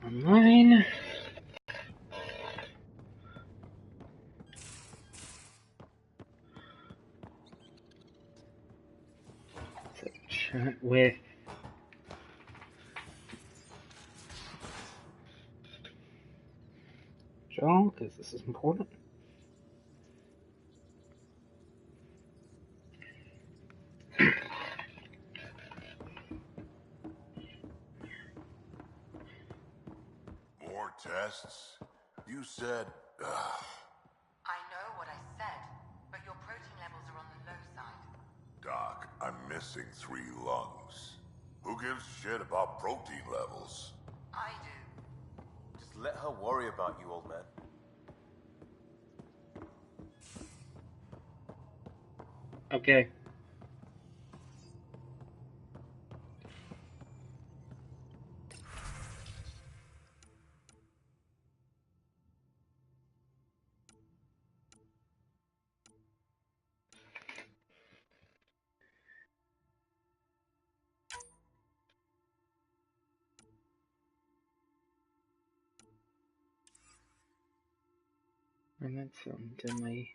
Online. So chat with Joel, because this is important. More tests? You said... I know what I said, but your protein levels are on the low side. Doc, I'm missing 3 lungs. Who gives shit about protein levels? I do. Just let her worry about you, old man. Okay. And that's dimly.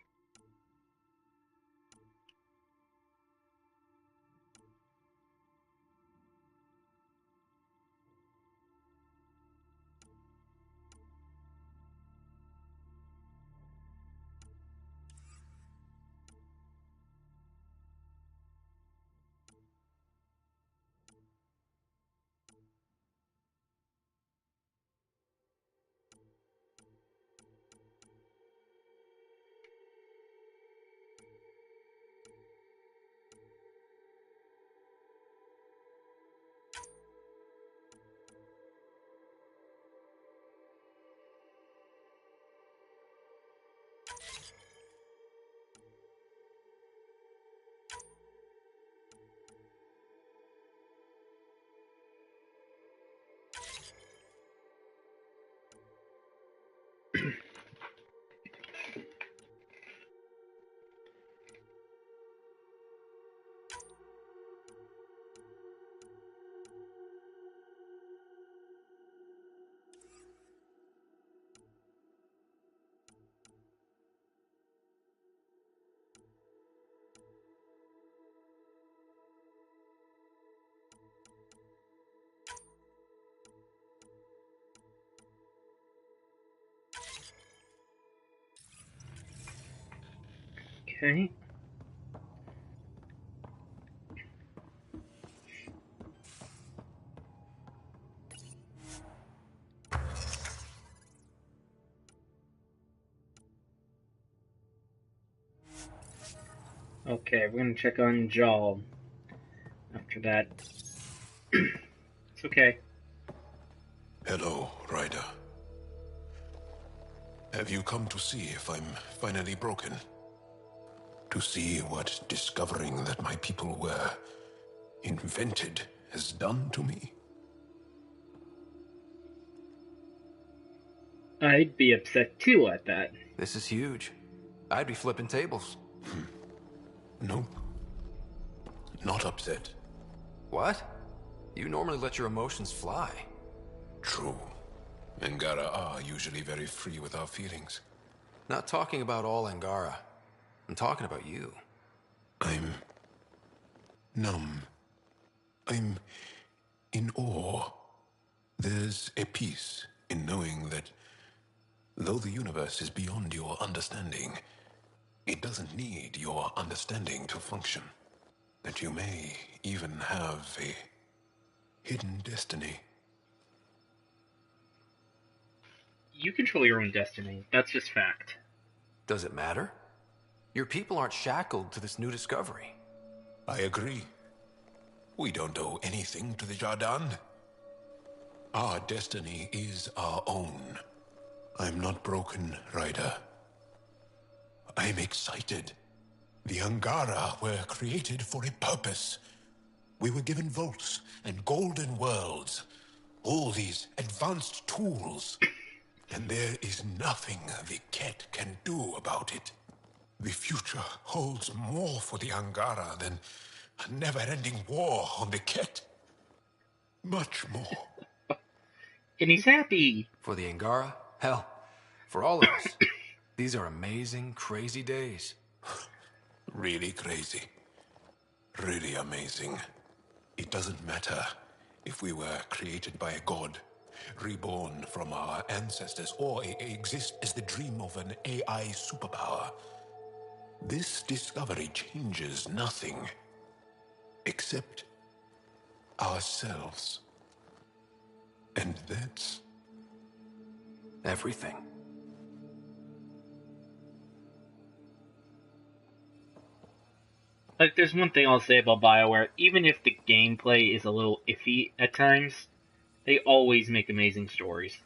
Okay. Okay, we're gonna check on Joel after that. It's okay. Hello, Ryder. Have you come to see if I'm finally broken? To see what discovering that my people were invented has done to me? I'd be upset too at that. This is huge. I'd be flipping tables. Nope. Not upset. What? You normally let your emotions fly. True. Angara are usually very free with our feelings. Not talking about all Angara. I'm talking about you. I'm numb. I'm in awe. There's a peace in knowing that though the universe is beyond your understanding, it doesn't need your understanding to function. That you may even have a hidden destiny. You control your own destiny. That's just fact. Does it matter? Your people aren't shackled to this new discovery. I agree. We don't owe anything to the Jardin. Our destiny is our own. I'm not broken, Ryder. I'm excited. The Angara were created for a purpose. We were given vaults and golden worlds. All these advanced tools. And there is nothing the Ket can do about it. The future holds more for the Angara than a never-ending war on the Ket. Much more. And he's happy. For the Angara? Hell, for all of us. These are amazing, crazy days. Really crazy. Really amazing. It doesn't matter if we were created by a god, reborn from our ancestors, or exist as the dream of an AI superpower. This discovery changes nothing except ourselves. And that's Everything. Like, there's one thing I'll say about BioWare. Even if the gameplay is a little iffy at times, they always make amazing stories.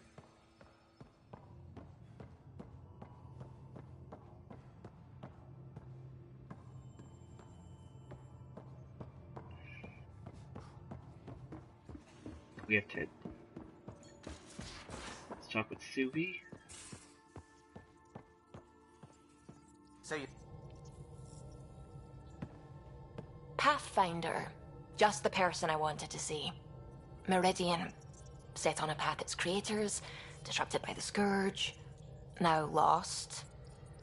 We have to... Let's talk with Subi. Say Pathfinder. Just the person I wanted to see. Meridian. Set on a path its creators, disrupted by the Scourge, now lost.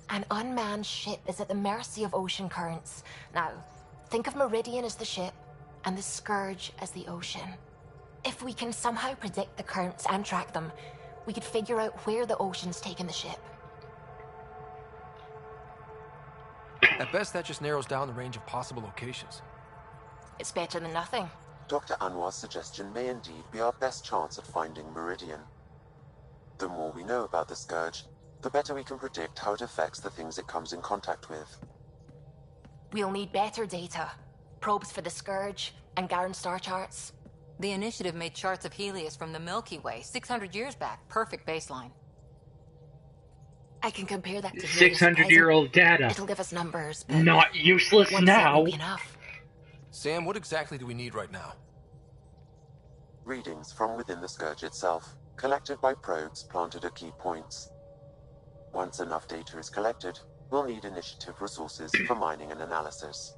An unmanned ship is at the mercy of ocean currents. Now, think of Meridian as the ship, and the Scourge as the ocean. If we can somehow predict the currents and track them, we could figure out where the ocean's taken the ship. At best, that just narrows down the range of possible locations. It's better than nothing. Dr. Anwar's suggestion may indeed be our best chance at finding Meridian. The more we know about the Scourge, the better we can predict how it affects the things it comes in contact with. We'll need better data. Probes for the Scourge, and Garen star charts. The Initiative made charts of Helios from the Milky Way 600 years back. Perfect baseline. I can compare that to Helios' 600-year-old data. It'll give us numbers, but Not useless one set now. won't be enough. Sam, what exactly do we need right now? Readings from within the Scourge itself, collected by probes planted at key points. Once enough data is collected, we'll need Initiative resources for mining and analysis.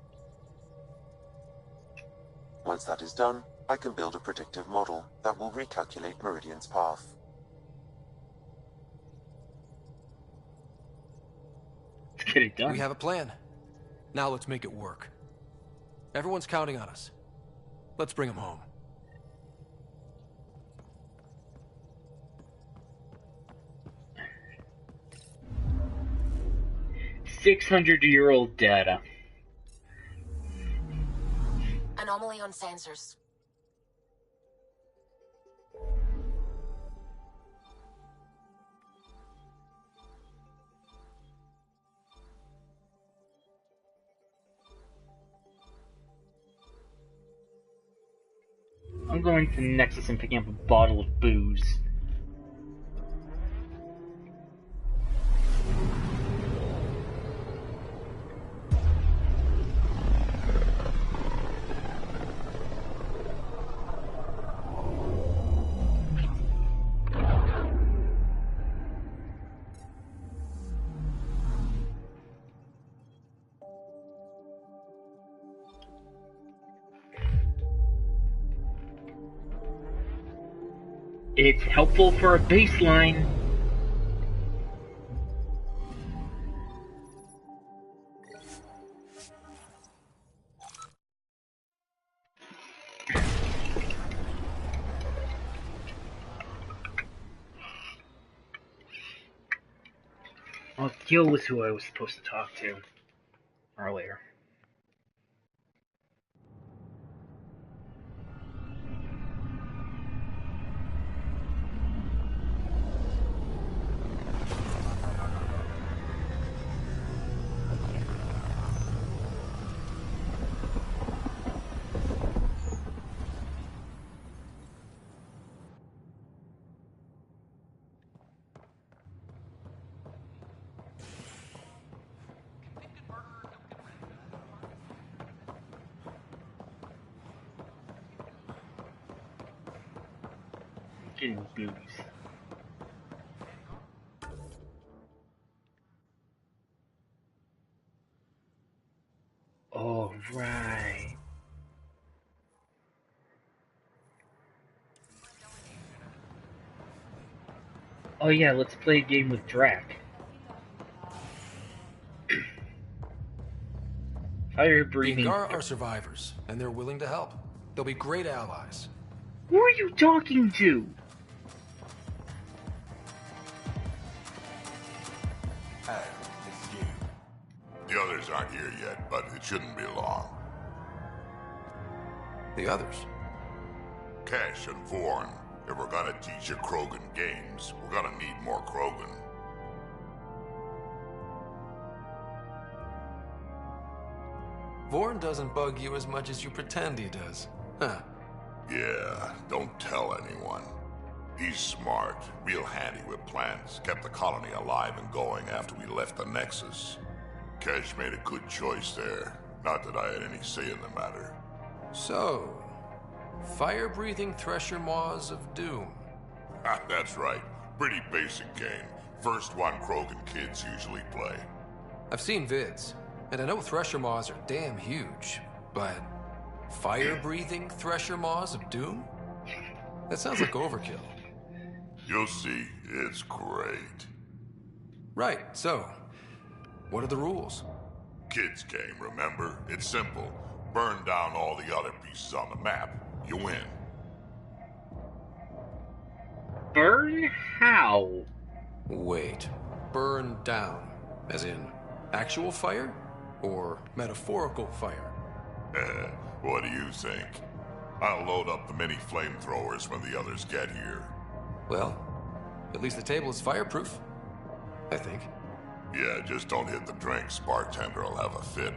Once that is done, I can build a predictive model that will recalculate Meridian's path. Let's get it done. We have a plan. Now let's make it work. Everyone's counting on us. Let's bring them home. $600-year-old data. Anomaly on sensors. I'm going to Nexus and picking up a bottle of booze. It's helpful for a baseline. Oh, Gil was who I was supposed to talk to earlier. Getting booze. Oh, right. Oh yeah, let's play a game with Drac. Fire The breathing. Angara are survivors, and they're willing to help. They'll be great allies. Who are you talking to? Hey, it's you. The others aren't here yet, but it shouldn't be long. The others? Kesh and Vorn. If we're gonna teach you Krogan games, we're gonna need more Krogan. Vorn doesn't bug you as much as you pretend he does. Huh. Yeah, don't tell anyone. He's smart, real handy with plans, kept the colony alive and going after we left the Nexus. Kesh made a good choice there. Not that I had any say in the matter. So, fire-breathing Thresher Maws of Doom. That's right. Pretty basic game. First one Krogan kids usually play. I've seen vids, and I know Thresher Maws are damn huge, but fire-breathing Thresher Maws of Doom? That sounds like overkill. You'll see. It's great. Right, so, what are the rules? Kids game, remember? It's simple. Burn down all the other pieces on the map. You win. Burn? How? Wait, burn down, as in actual fire? Or metaphorical fire? What do you think? I'll load up the mini flamethrowers when the others get here. Well, at least the table is fireproof, I think. Yeah, just don't hit the drinks. Bartender will have a fit.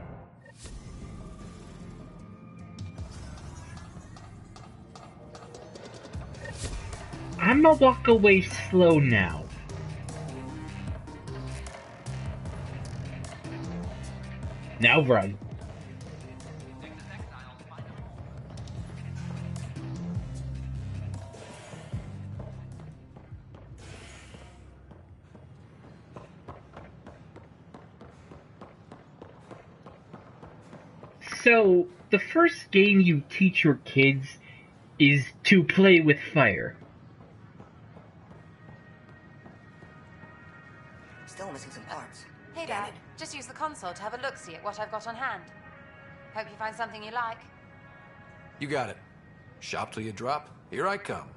I'ma walk away slow now. Now run. So, the first game you teach your kids is to play with fire. Still missing some parts. Hey, Dad. Just use the console to have a look-see at what I've got on hand. Hope you find something you like. You got it. Shop till you drop. Here I come.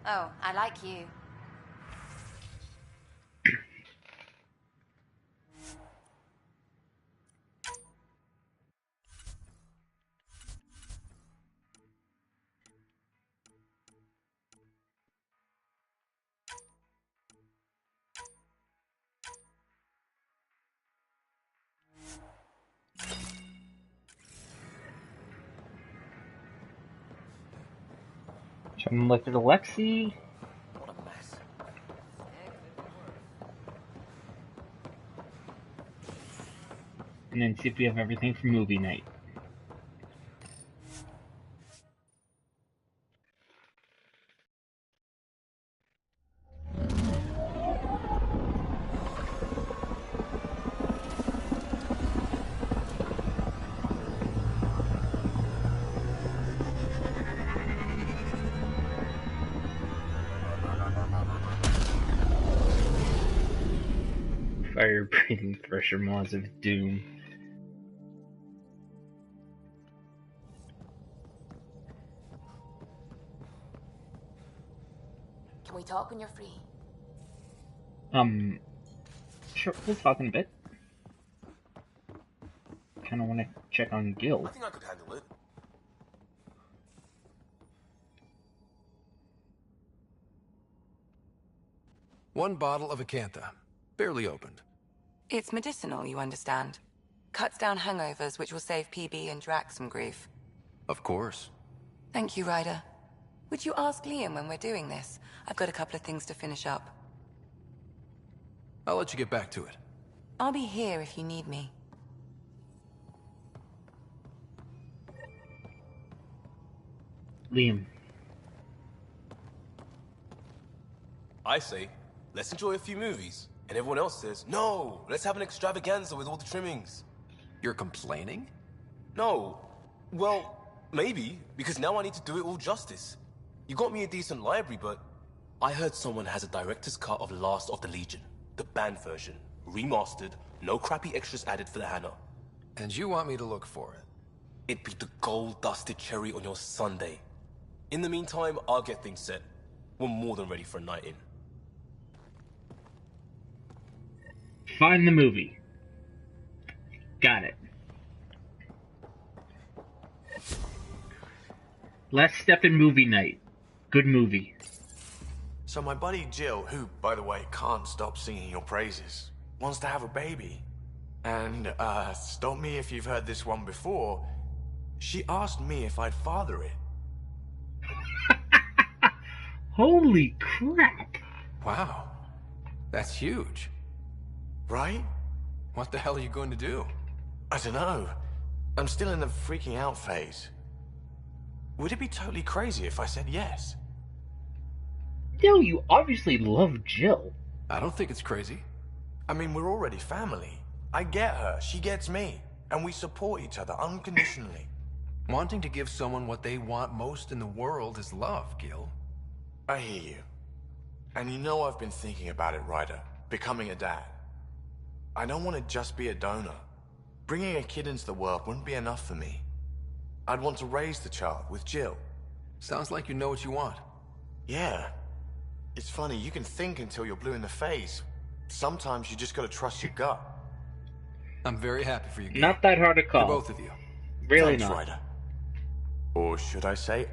Oh, I like you. Trying to look at Alexi. What a mess. And then see if we have everything for movie night. Fire-breathing Thresher Maws of Doom. Can we talk when you're free? Sure, we'll talk in a bit. Kinda wanna check on Gil. I think I could handle it. One bottle of Acantha. Barely opened. It's medicinal, you understand. Cuts down hangovers, which will save PB and Drax some grief. Of course. Thank you, Ryder. Would you ask Liam when we're doing this? I've got a couple of things to finish up. I'll let you get back to it. I'll be here if you need me. Liam. I say, let's enjoy a few movies. And everyone else says, no, let's have an extravaganza with all the trimmings. You're complaining? No. Well, maybe, because now I need to do it all justice. You got me a decent library, but I heard someone has a director's cut of Last of the Legion, the banned version, remastered, no crappy extras added for the Hannah. And you want me to look for it? It'd be the gold-dusted cherry on your sundae. In the meantime, I'll get things set. We're more than ready for a night in. Find the movie. Got it. Last Step in Movie Night. Good movie. So my buddy Jill, who, by the way, can't stop singing your praises, wants to have a baby. And, stop me if you've heard this one before, she asked me if I'd father it. Holy crap. Wow. That's huge. Right? What the hell are you going to do? I don't know. I'm still in the freaking out phase. Would it be totally crazy if I said yes? No, you obviously love Jill. I don't think it's crazy. I mean, we're already family. I get her, she gets me, and we support each other unconditionally. Wanting to give someone what they want most in the world is love, Gil. I hear you. And you know I've been thinking about it, Ryder. Becoming a dad. I don't want to just be a donor. Bringing a kid into the world wouldn't be enough for me. I'd want to raise the child with Jill. Sounds like you know what you want. Yeah. It's funny, you can think until you're blue in the face. Sometimes you just gotta trust your gut. I'm very happy for you, Gil. Not that hard to call. For both of you. Really Thanks, not. Ryder. Or should I say,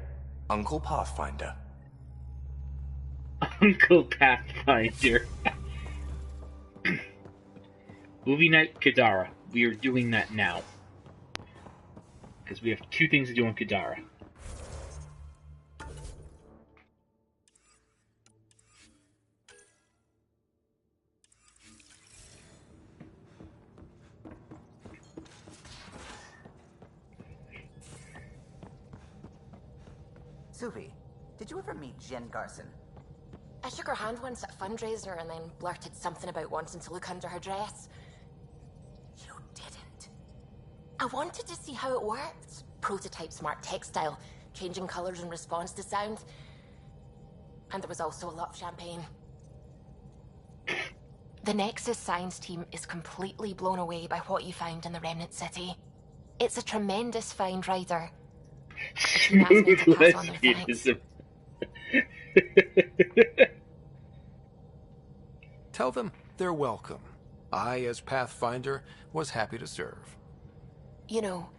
Uncle Pathfinder. Uncle Pathfinder. Movie night, Kadara. We are doing that now. Because we have 2 things to do on Kadara. Suvi, did you ever meet Jen Garson? I shook her hand once at a fundraiser and then blurted something about wanting to look under her dress. You didn't. I wanted to see how it worked. Prototype smart textile, changing colors in response to sound. And there was also a lot of champagne. The Nexus science team is completely blown away by what you found in the Remnant City. It's a tremendous find, Ryder. Smooth lesbianism. Tell them they're welcome. I, as Pathfinder, was happy to serve. You know,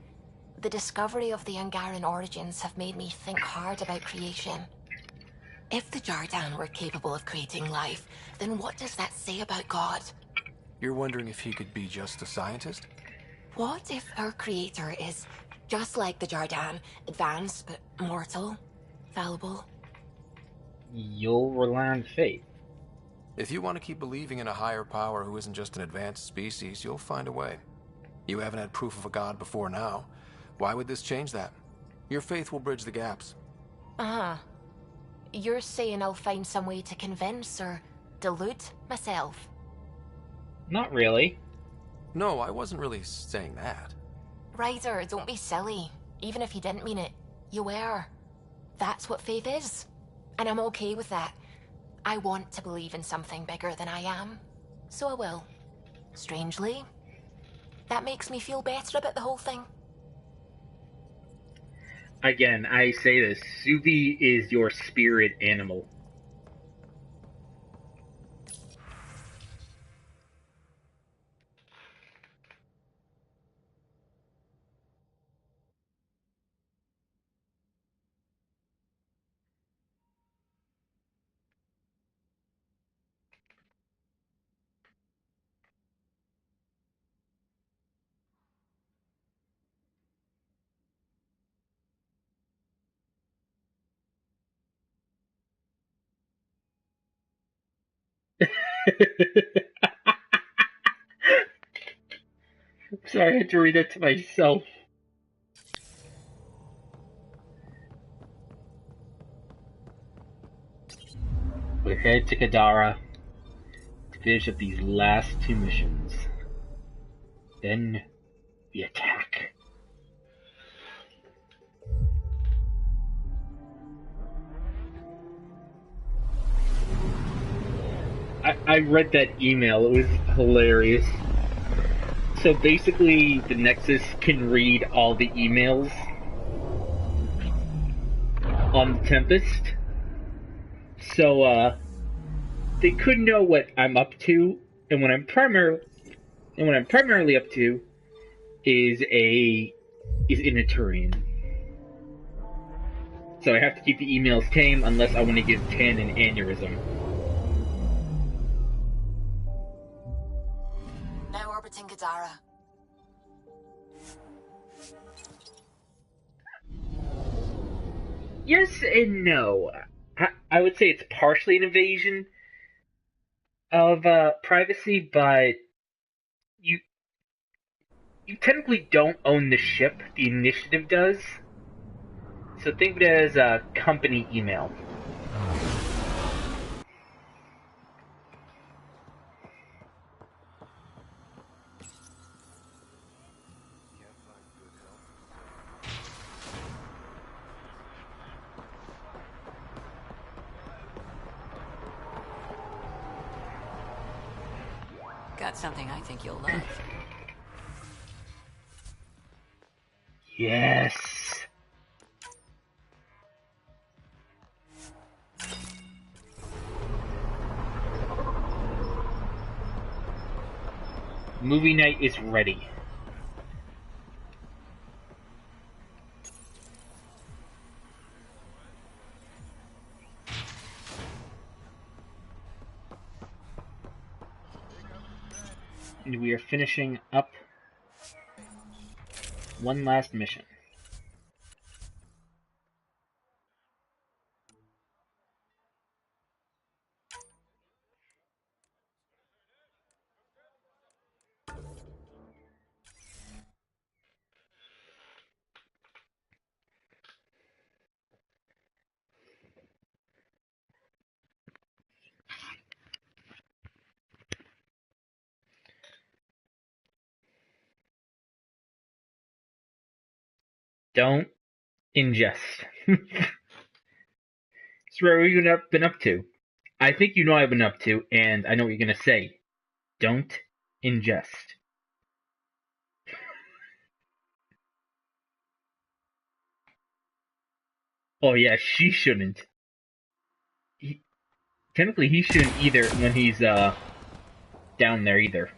the discovery of the Angaran origins have made me think hard about creation. If the Jardan were capable of creating life, then what does that say about God? You're wondering if he could be just a scientist? What if our creator is just like the Jardan, advanced but mortal, fallible? You'll rely on faith. If you want to keep believing in a higher power who isn't just an advanced species, you'll find a way. You haven't had proof of a god before now. Why would this change that? Your faith will bridge the gaps. Uh-huh. You're saying I'll find some way to convince or delude myself? Not really. No, I wasn't really saying that. Ryder, don't be silly. Even if you didn't mean it, you were. That's what faith is. And I'm okay with that. I want to believe in something bigger than I am. So I will. Strangely, that makes me feel better about the whole thing. Again, I say this. Suvi is your spirit animal. I'm sorry, I had to read that to myself. We're headed to Kadara to finish up these last 2 missions. Then we attack. I read that email. It was hilarious. So basically, the Nexus can read all the emails on the Tempest. So, they could know what I'm up to, and what I'm primarily up to is in a Turian. So I have to keep the emails tame unless I want to give Tan an aneurysm. Now orbiting Gadara. Yes and no. I would say it's partially an invasion of privacy, but you technically don't own the ship. The initiative does. So think of it as a company email. Got something I think you'll love. Yes. Movie night is ready. And we are finishing up one last mission. Don't ingest. So what have you been up to? I think you know what I've been up to, and I know what you're gonna say. Don't ingest. Oh yeah, she shouldn't. Technically, he shouldn't either when he's down there either.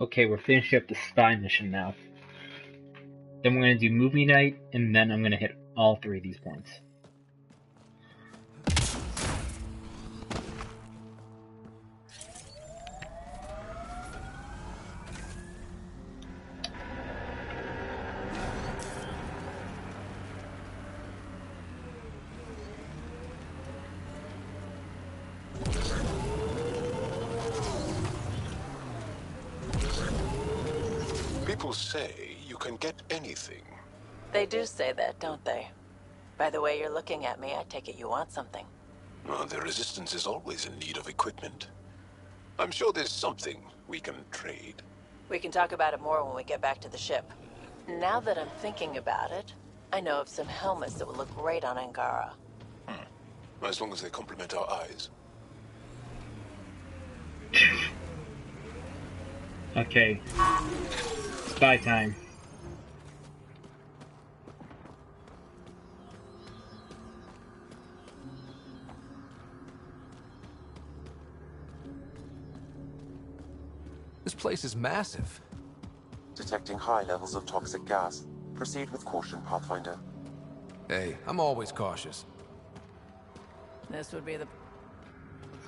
Okay, we're finishing up the spy mission now. Then we're gonna do movie night, and then I'm gonna hit all three of these points. People say you can get anything. They do say that, don't they? By the way you're looking at me, I take it you want something. Well, the Resistance is always in need of equipment. I'm sure there's something we can trade. We can talk about it more when we get back to the ship. Now that I'm thinking about it, I know of some helmets that would look great on Angara. As long as they complement our eyes. Okay. Spy time. This place is massive. Detecting high levels of toxic gas. Proceed with caution, Pathfinder. Hey, I'm always cautious. This would be the...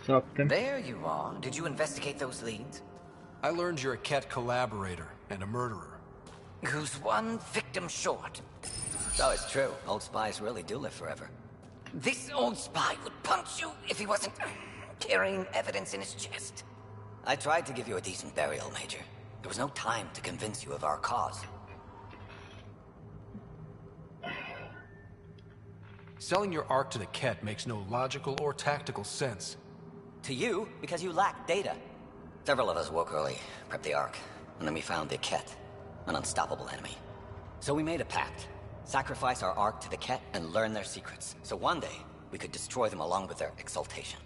Something. There you are. Did you investigate those leads? I learned you're a Ket collaborator and a murderer. Who's one victim short? So it's true. Old spies really do live forever. This old spy would punch you if he wasn't carrying evidence in his chest. I tried to give you a decent burial, Major. There was no time to convince you of our cause. Selling your Ark to the Ket makes no logical or tactical sense. To you, because you lack data. Several of us woke early, prepped the Ark, and then we found the Ket, an unstoppable enemy. So we made a pact. Sacrifice our Ark to the Ket and learn their secrets, so one day we could destroy them along with their exaltation.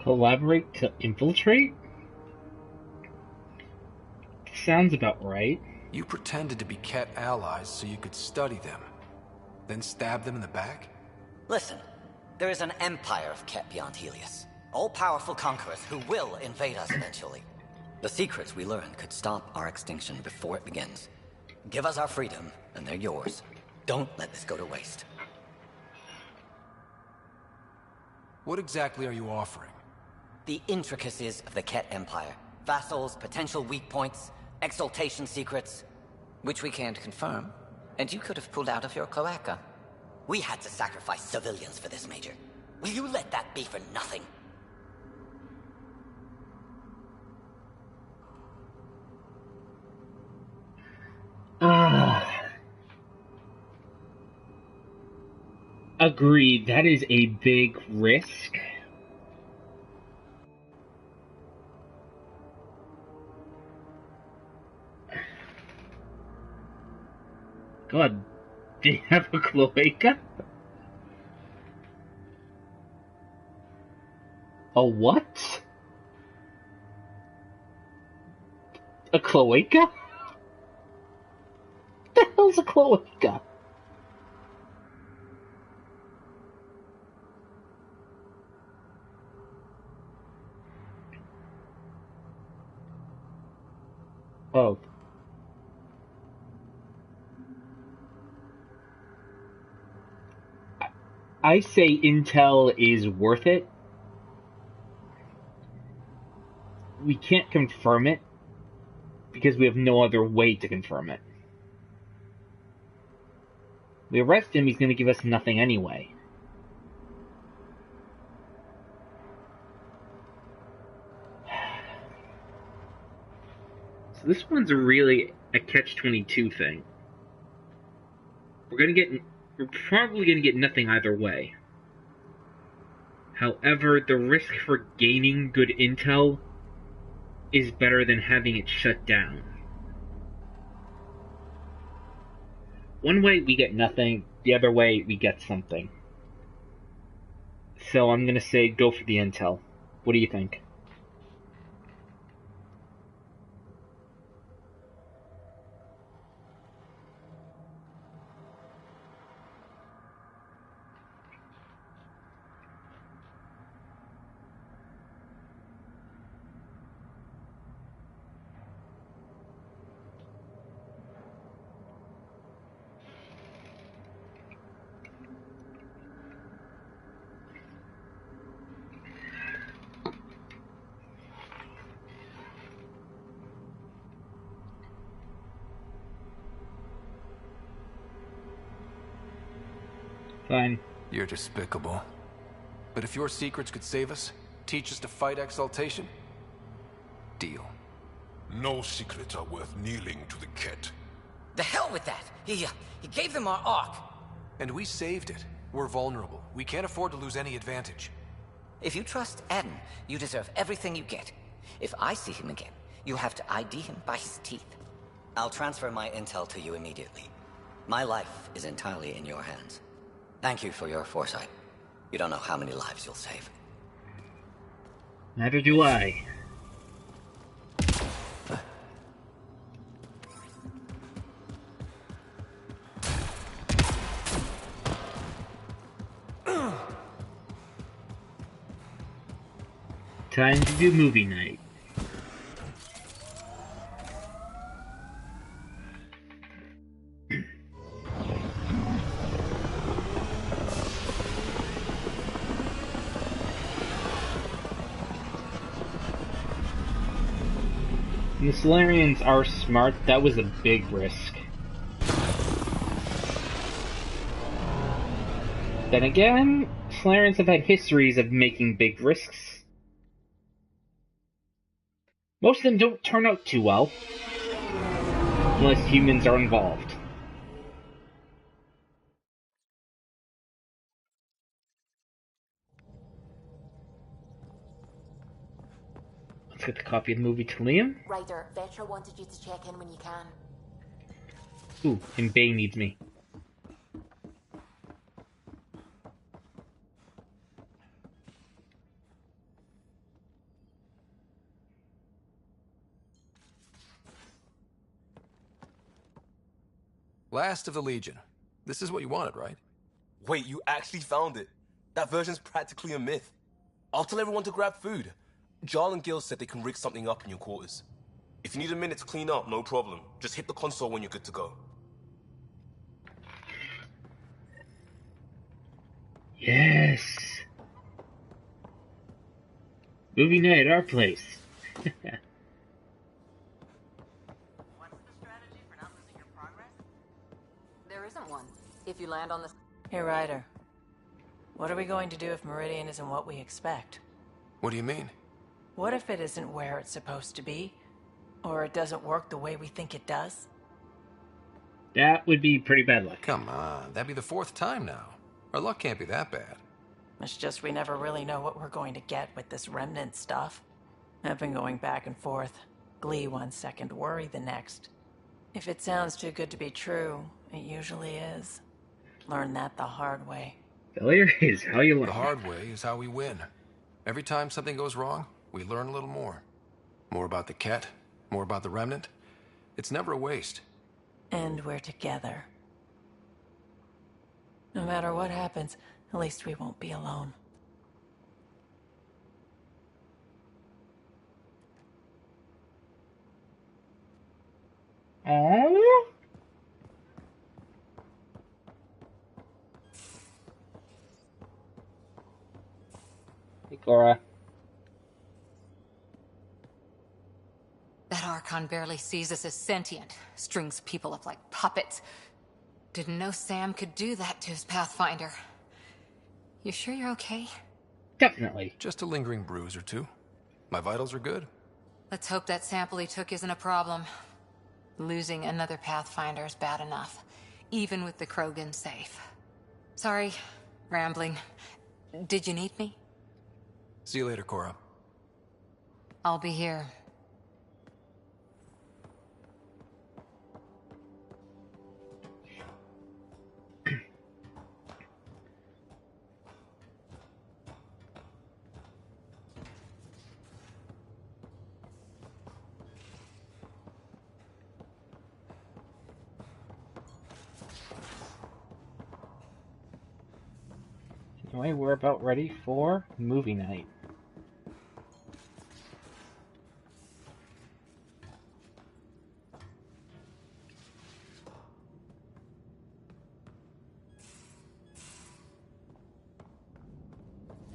Collaborate to infiltrate? Sounds about right. You pretended to be Ket allies so you could study them, then stab them in the back? Listen, there is an empire of Ket beyond Helios. All-powerful conquerors who will invade us eventually. The secrets we learned could stop our extinction before it begins. Give us our freedom, and they're yours. Don't let this go to waste. What exactly are you offering? The intricacies of the Ket Empire. Vassals, potential weak points, exaltation secrets. Which we can't confirm. And you could have pulled out of your cloaca. We had to sacrifice civilians for this, Major. Will you let that be for nothing? Agreed. That is a big risk. God, they have a cloaca? A what? A cloaca? What the hell's a cloaca? Oh. I say Intel is worth it. We can't confirm it because we have no other way to confirm it. We arrest him, he's going to give us nothing anyway. So this one's really a catch-22 thing. We're probably going to get nothing either way. However, the risk for gaining good intel is better than having it shut down. One way we get nothing, the other way we get something. So I'm going to say go for the intel. What do you think? Fine. You're despicable. But if your secrets could save us, teach us to fight exaltation, deal. No secrets are worth kneeling to the Ket. The hell with that! He gave them our Ark. And we saved it. We're vulnerable. We can't afford to lose any advantage. If you trust Eden, you deserve everything you get. If I see him again, you'll have to ID him by his teeth. I'll transfer my intel to you immediately. My life is entirely in your hands. Thank you for your foresight. You don't know how many lives you'll save. Neither do I. Time to do movie night. The Solarians are smart. That was a big risk. Then again, Solarians have had histories of making big risks. Most of them don't turn out too well, unless humans are involved. Let's get the copy of the movie to Liam. Ryder, Vetra wanted you to check in when you can. Ooh, and Bay needs me. Last of the Legion. This is what you wanted, right? Wait, you actually found it? That version's practically a myth. I'll tell everyone to grab food. Jarl and Gil said they can rig something up in your quarters. If you need a minute to clean up, no problem. Just hit the console when you're good to go. Yes! Movie night at our place. There isn't one. If you land on the... Hey, Ryder. What are we going to do if Meridian isn't what we expect? What do you mean? What if it isn't where it's supposed to be? Or it doesn't work the way we think it does? That would be pretty bad luck. Come on, that'd be the 4th time now. Our luck can't be that bad. It's just we never really know what we're going to get with this remnant stuff. I've been going back and forth. Glee one second, worry the next. If it sounds too good to be true, it usually is. Learn that the hard way. Failure is how you learn. The hard way is how we win. Every time something goes wrong, we learn a little more. More about the Ket, more about the remnant. It's never a waste. And we're together. No matter what happens, at least we won't be alone. Oh? Hey, Cora. That Archon barely sees us as sentient, strings people up like puppets. Didn't know Sam could do that to his Pathfinder. You sure you're okay? Definitely. Just a lingering bruise or two. My vitals are good. Let's hope that sample he took isn't a problem. Losing another Pathfinder is bad enough, even with the Krogan safe. Sorry, rambling. Did you need me? See you later, Cora. I'll be here. Anyway, we're about ready for movie night.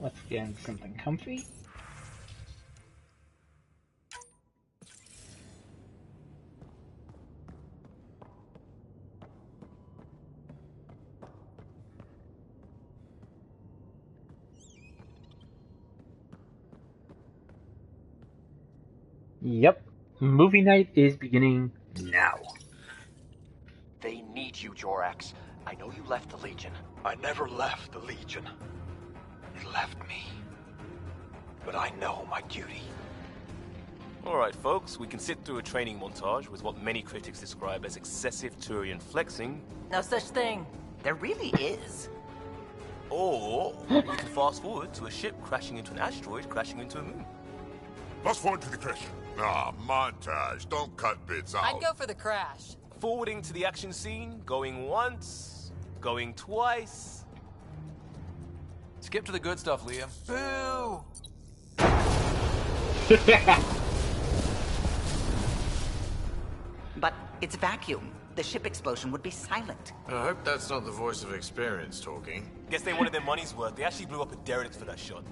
Let's get into something comfy. Yep, movie night is beginning now. They need you, Jorax. I know you left the Legion. I never left the Legion. It left me. But I know my duty. Alright, folks, we can sit through a training montage with what many critics describe as excessive Turian flexing. No such thing. There really is. Or we can fast forward to a ship crashing into an asteroid crashing into a moon. Fast forward to the crash. Ah, montage. Don't cut bits out. I'd go for the crash. Forwarding to the action scene, going once, going twice. Skip to the good stuff, Liam. Boo! But it's vacuum. The ship explosion would be silent. I hope that's not the voice of experience talking. Guess they wanted their money's worth. They actually blew up a derelict for that shot.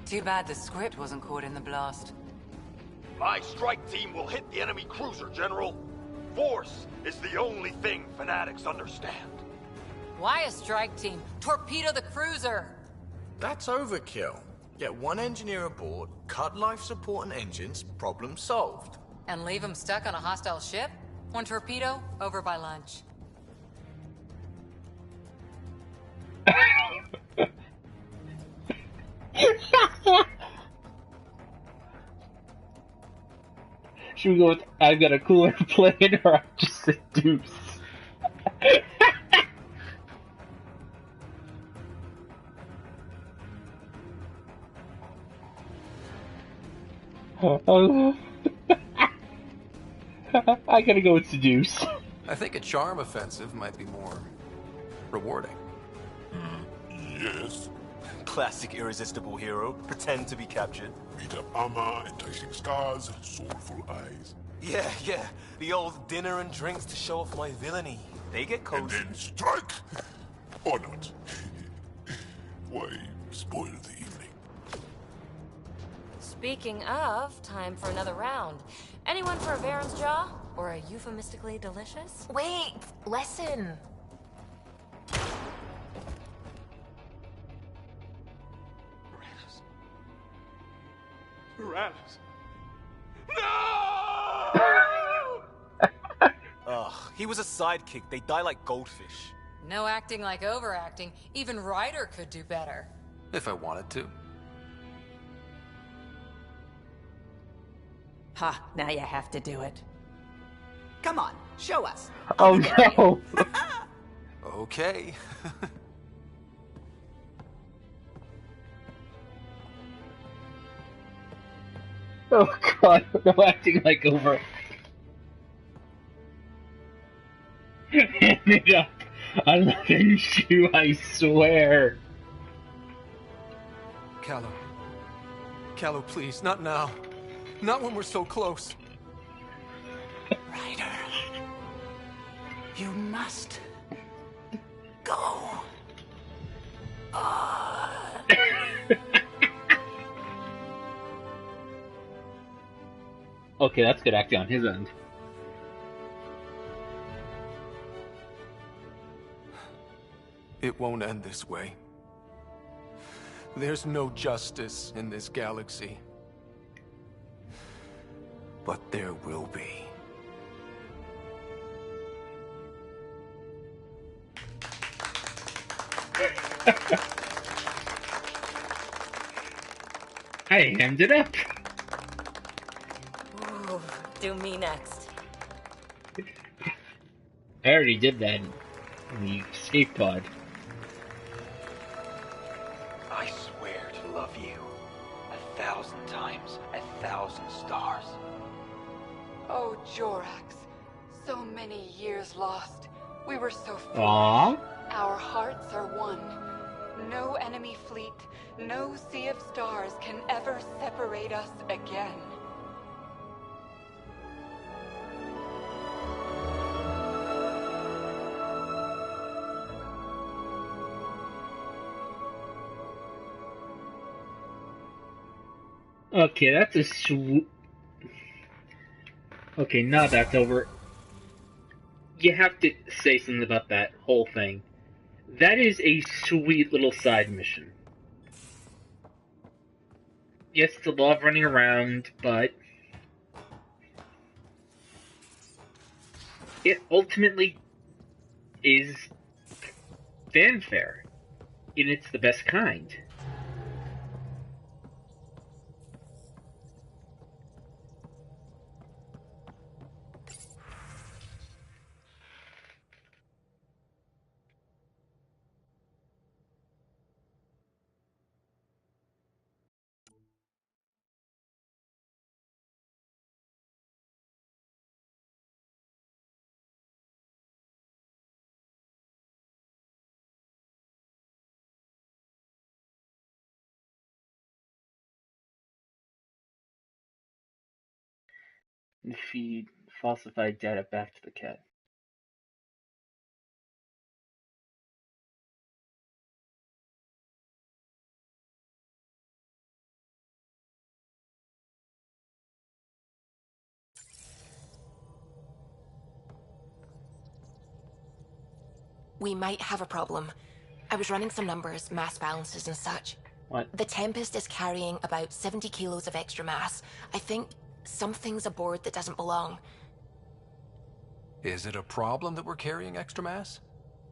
Too bad the script wasn't caught in the blast. My strike team will hit the enemy cruiser, General. Force is the only thing fanatics understand. Why a strike team? Torpedo the cruiser! That's overkill. Get one engineer aboard, cut life support and engines, problem solved. And leave them stuck on a hostile ship? One torpedo, over by lunch. Should we go with I've got a cooler plane or I'm just a deuce? I gotta go with seduce. I think a charm offensive might be more rewarding. Yes. Classic irresistible hero. Pretend to be captured. Beat up armor, enticing scars, soulful eyes. Yeah. The old dinner and drinks to show off my villainy. They get cozy. And then strike! Or not. Why spoil the evening? Speaking of, time for another round. Anyone for a Baron's Jaw? Or a euphemistically delicious? Wait, lesson. Tyrannus. Ugh, he was a sidekick. They die like goldfish. No acting like overacting. Even Ryder could do better. If I wanted to. Ha, now you have to do it. Come on, show us. Oh no! Okay. Oh god, no acting like over. Hand it up. I'll avenge you, I swear. Callow, please, not now. Not when we're so close. Ryder. You must go. Okay, that's good acting on his end. It won't end this way. There's no justice in this galaxy. But there will be. I hammed it up. Ooh, do me next. I already did that in the escape pod. I swear to love you 1,000 times, 1,000 stars. Oh, Jorax. So many years lost. We were so free. Aww. Our hearts are one. No enemy fleet, no sea of stars can ever separate us again. Okay, that's a Okay, now that's over. You have to say something about that whole thing. That is a sweet little side mission. Yes, the law of running around, but it ultimately is fanfare, and it's the best kind. and feed falsified data back to the cat. We might have a problem. I was running some numbers, mass balances and such. What? The Tempest is carrying about 70 kilos of extra mass. I think something's aboard that doesn't belong. Is it a problem that we're carrying extra mass?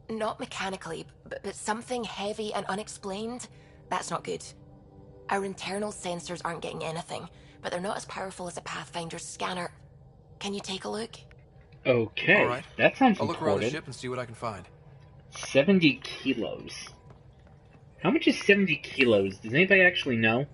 Not mechanically, but something heavy and unexplained. That's not good. Our internal sensors aren't getting anything, but they're not as powerful as a Pathfinder's scanner. Can you take a look? Okay, all right. That sounds I'll look around the important. ship and see what I can find. 70 kilos. How much is 70 kilos? Does anybody actually know?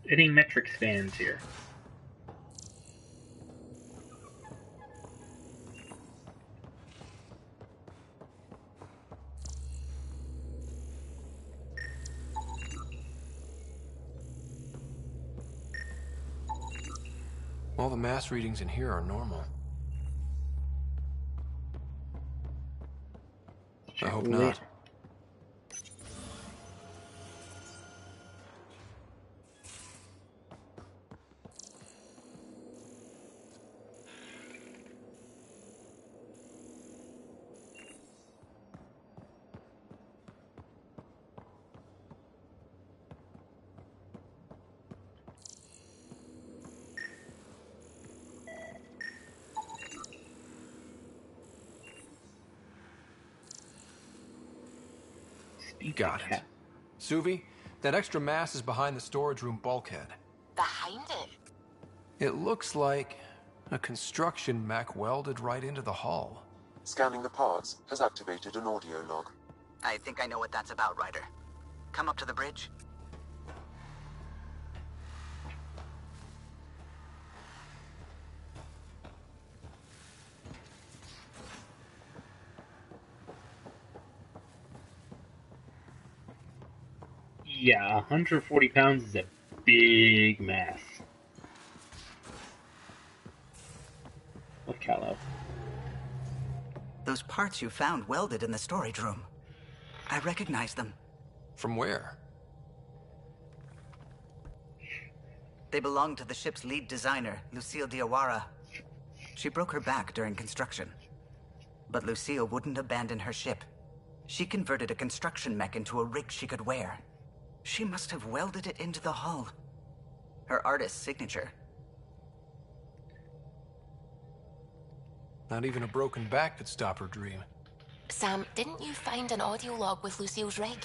Any metrics fans here? All the mass readings in here are normal. I hope not. Got it. Suvi, that extra mass is behind the storage room bulkhead. Behind it? It looks like a construction mech welded right into the hull. Scanning the parts has activated an audio log. I think I know what that's about, Ryder. Come up to the bridge. Yeah, 140 pounds is a big mass. What Callow? Those parts you found welded in the storage room. I recognize them. From where? They belong to the ship's lead designer, Lucille Diawara. She broke her back during construction. But Lucille wouldn't abandon her ship. She converted a construction mech into a rig she could wear. She must have welded it into the hull. Her artist's signature. Not even a broken back could stop her dream. Sam, didn't you find an audio log with Lucille's rig?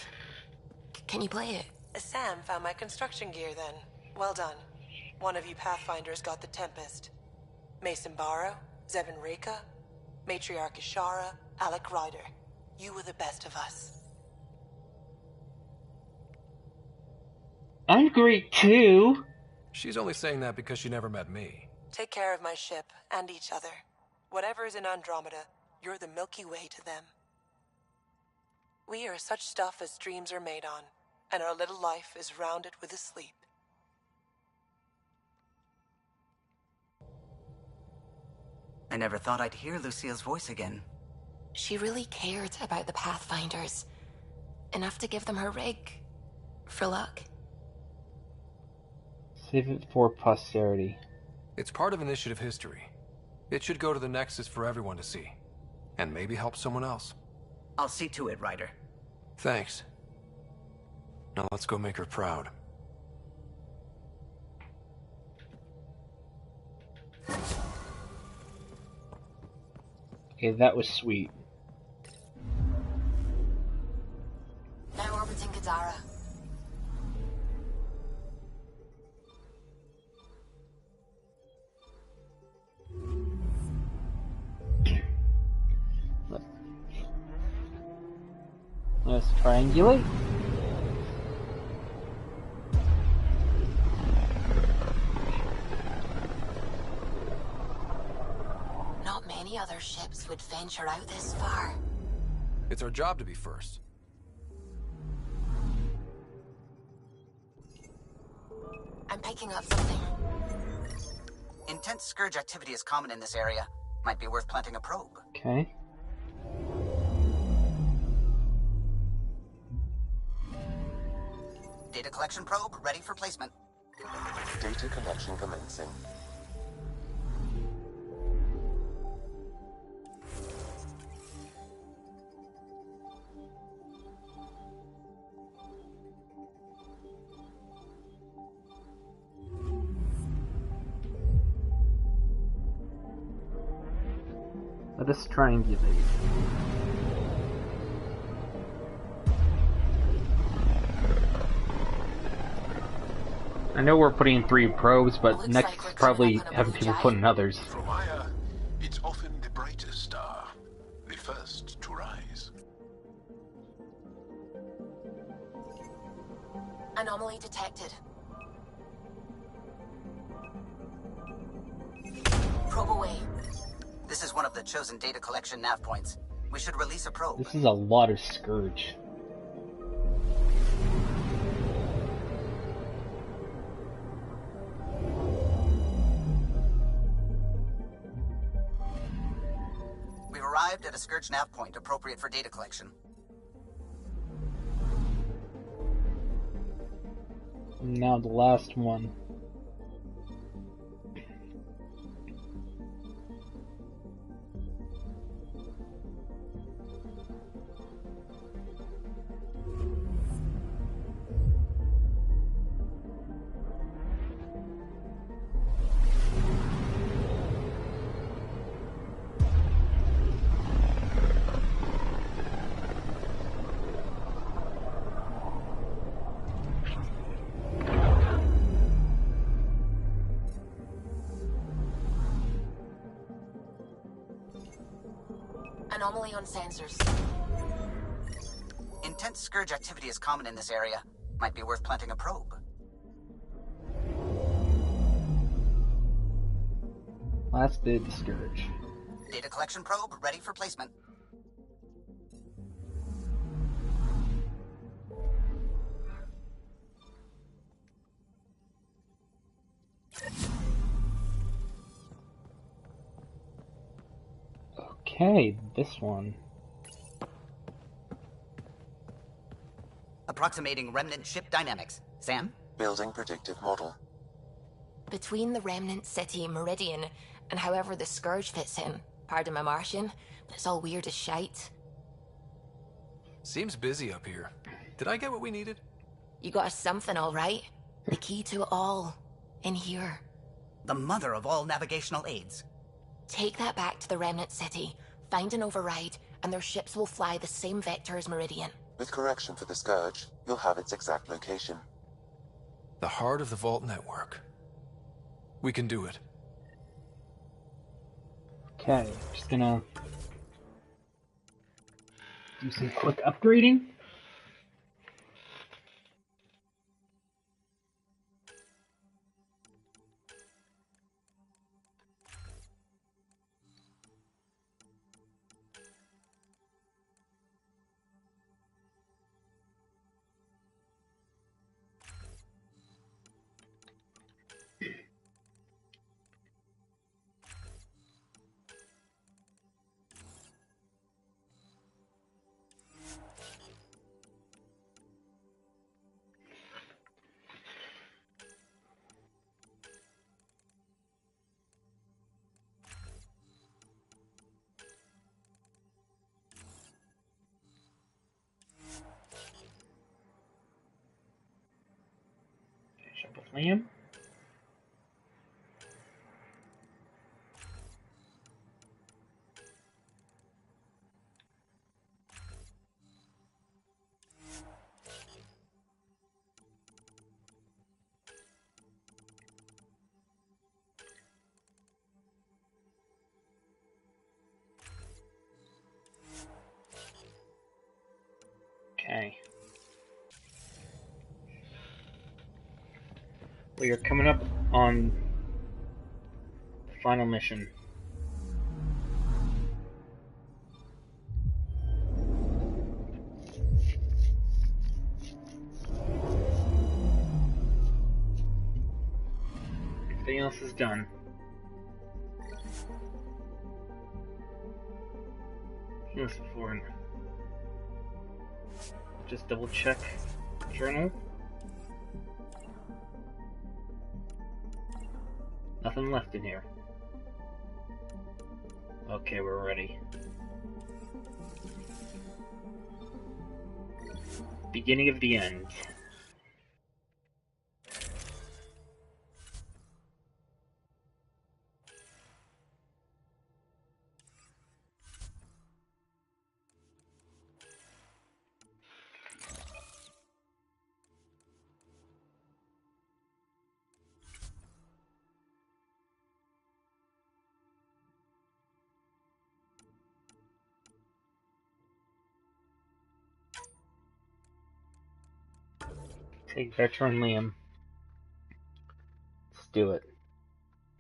Can you play it? Sam found my construction gear then. Well done. One of you Pathfinders got the Tempest. Mason Barrow, Zevin Reka, Matriarch Ishara, Alec Ryder. You were the best of us. I'm great too. She's only saying that because she never met me. Take care of my ship and each other. Whatever is in Andromeda, you're the Milky Way to them. We are such stuff as dreams are made on, and our little life is rounded with a sleep. I never thought I'd hear Lucille's voice again. She really cared about the Pathfinders. Enough to give them her rig. For luck. Save it for posterity. It's part of initiative history. It should go to the Nexus for everyone to see. And maybe help someone else. I'll see to it, Ryder. Thanks. Now let's go make her proud. Okay, that was sweet. Now orbiting Kadara. Let's triangulate. ships would venture out this far. It's our job to be first. I'm picking up something. Intense scourge activity is common in this area. Might be worth planting a probe. Okay. Data collection probe ready for placement. Data collection commencing. Let us triangulate. I know we're putting in 3 probes, but next probably having people put in others. From higher, it's often the brightest star, the first to rise. Anomaly detected. Probe away. This is one of the chosen data collection nav points. We should release a probe. This is a lot of Scourge. We've arrived at a Scourge nav point appropriate for data collection. Now the last one. Anomaly on sensors. Intense scourge activity is common in this area. Might be worth planting a probe. Last bid to Scourge. Data collection probe ready for placement. Okay, this one. Approximating remnant ship dynamics. Sam? Building predictive model. Between the remnant city Meridian and however the Scourge fits in, pardon my Martian, but it's all weird as shite. Seems busy up here. Did I get what we needed? You got us something, all right. The key to it all. In here. The mother of all navigational aids. Take that back to the remnant city, find an override, and their ships will fly the same vector as Meridian. With correction for the Scourge, you'll have its exact location. The heart of the Vault network. We can do it. Okay, just gonna do some quick upgrading. Finish up with Liam. Okay. We are coming up on the final mission. Everything else is done. What's before? Just double check journal. Nothing left in here. Okay, we're ready. Beginning of the end. Take veteran Liam. Let's do it.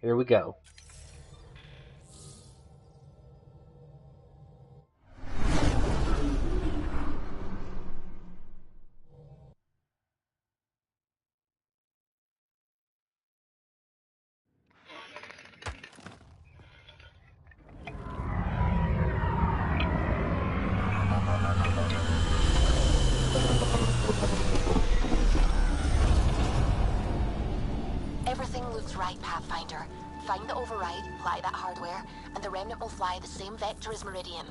Here we go. Everything looks right, Pathfinder. Find the override, apply that hardware, and the Remnant will fly the same vector as Meridian.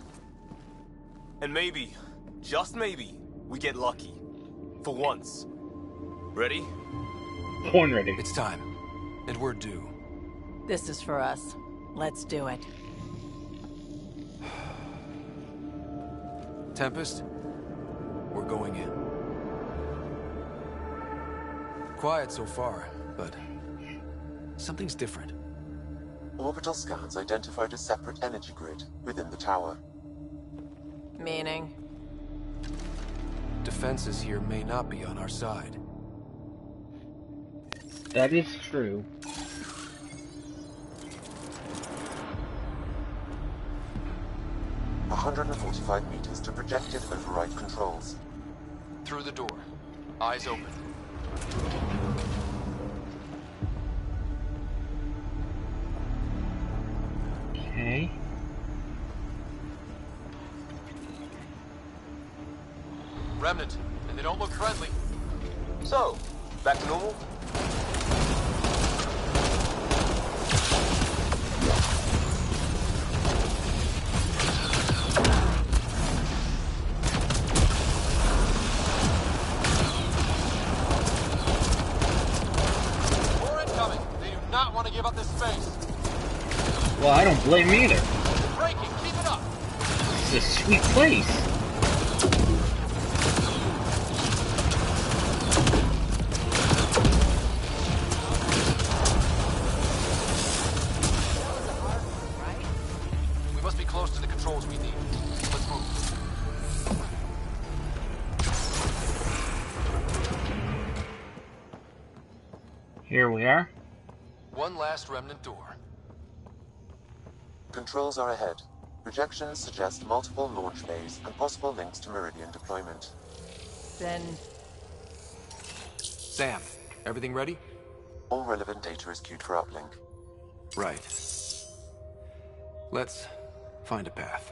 And maybe, just maybe, we get lucky. For once. Ready? Born ready. It's time. And we're due. This is for us. Let's do it. Tempest, we're going in. Quiet so far, but something's different. Orbital scans identified a separate energy grid within the tower. Meaning? Defenses here may not be on our side. That is true. "145 meters to projected override controls." Through the door. Eyes open. Okay. Remnant, and they don't look friendly. So, back to normal? More incoming. They do not want to give up this space. Well, I don't blame either. You're breaking. Keep it up. This is a sweet place. We must be close to the controls we need. Let's move. Here we are. One last remnant door. Controls are ahead. Projections suggest multiple launch bays and possible links to Meridian deployment. Then... Sam, everything ready? All relevant data is queued for uplink. Right. Let's find a path.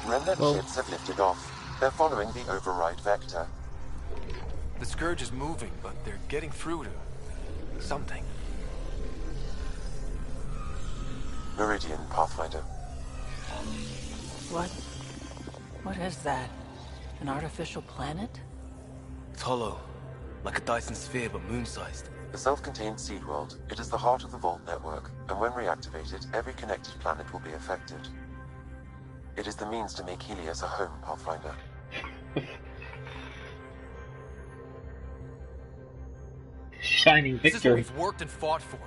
Remnant ships have lifted off. They're following the override vector. The Scourge is moving, but they're getting through to something. Meridian, Pathfinder. What? What is that? An artificial planet? It's hollow. Like a Dyson sphere, but moon-sized. A self-contained seed world. It is the heart of the Vault network, and when reactivated, every connected planet will be affected. It is the means to make Helios a home, Pathfinder. Shining This is what victory. we've worked and fought for.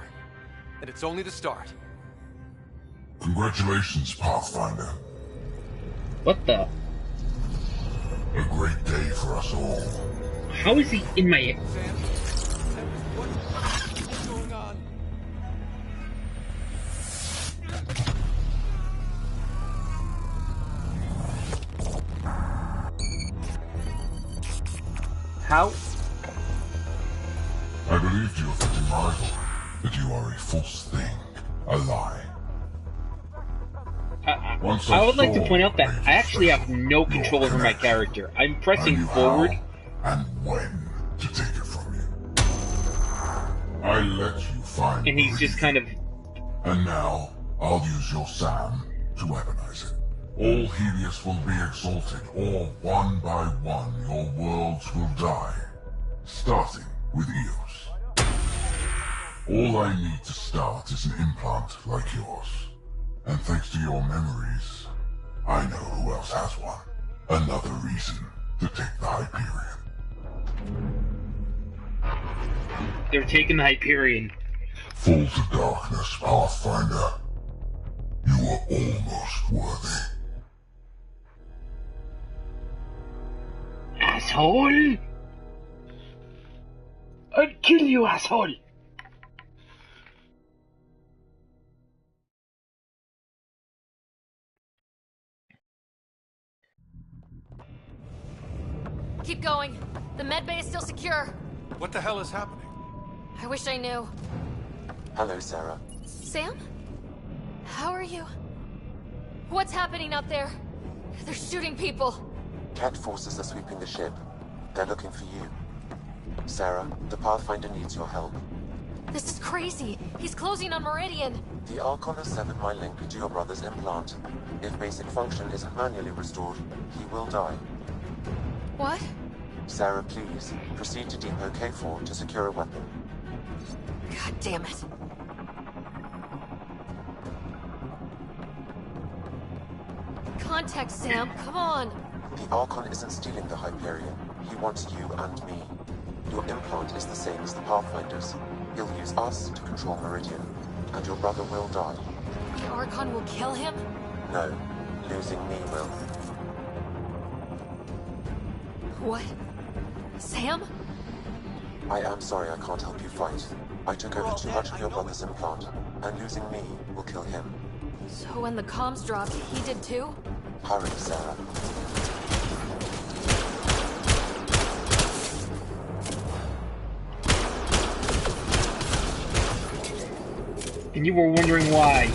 And it's only the start. Congratulations, Pathfinder. What the? A great day for us all. How is he in my... What's going on? How? I believed your fitting rival, that you are a false thing, a lie. I would like to point out that I actually have no control over my character. I'm pressing forward. And when to take it from you. I let you find and he's just kind of... And now, I'll use your SAM to weaponize it. All Helios will be exalted, or one by one your worlds will die. Starting with Eos. All I need to start is an implant like yours. And thanks to your memories, I know who else has one. Another reason to take the Hyperion. They're taking the Hyperion. Fall to darkness, Pathfinder. You are almost worthy. Asshole! I'd kill you, asshole! Keep going. The medbay is still secure. What the hell is happening? I wish I knew. Hello, Sarah. Sam? How are you? What's happening out there? They're shooting people. Cat forces are sweeping the ship. They're looking for you. Sarah, the Pathfinder needs your help. This is crazy. He's closing on Meridian. The Archon has severed my link to your brother's implant. If basic function isn't manually restored, he will die. What? Sarah, please, proceed to Depot K4 to secure a weapon. God damn it. Contact, Sam. Come on. The Archon isn't stealing the Hyperion. He wants you and me. Your implant is the same as the Pathfinder's. He'll use us to control Meridian, and your brother will die. The Archon will kill him? No, losing me will. What? Sam? I am sorry I can't help you fight. I took over too much of your brother's implant, and losing me will kill him. So when the comms dropped, he did too? Hurry, Sarah. And you were wondering why.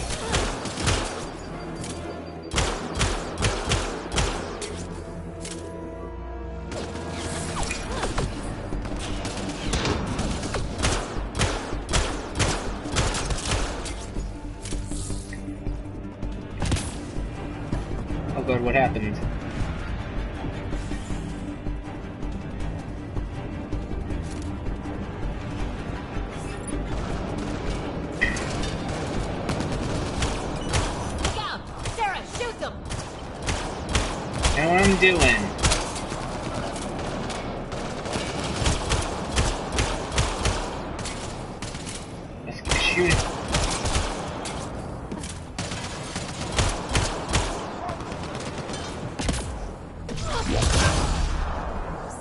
Oh god, what happened? Look out! Sarah, shoot them! Know what I'm doing. Let's get shooting.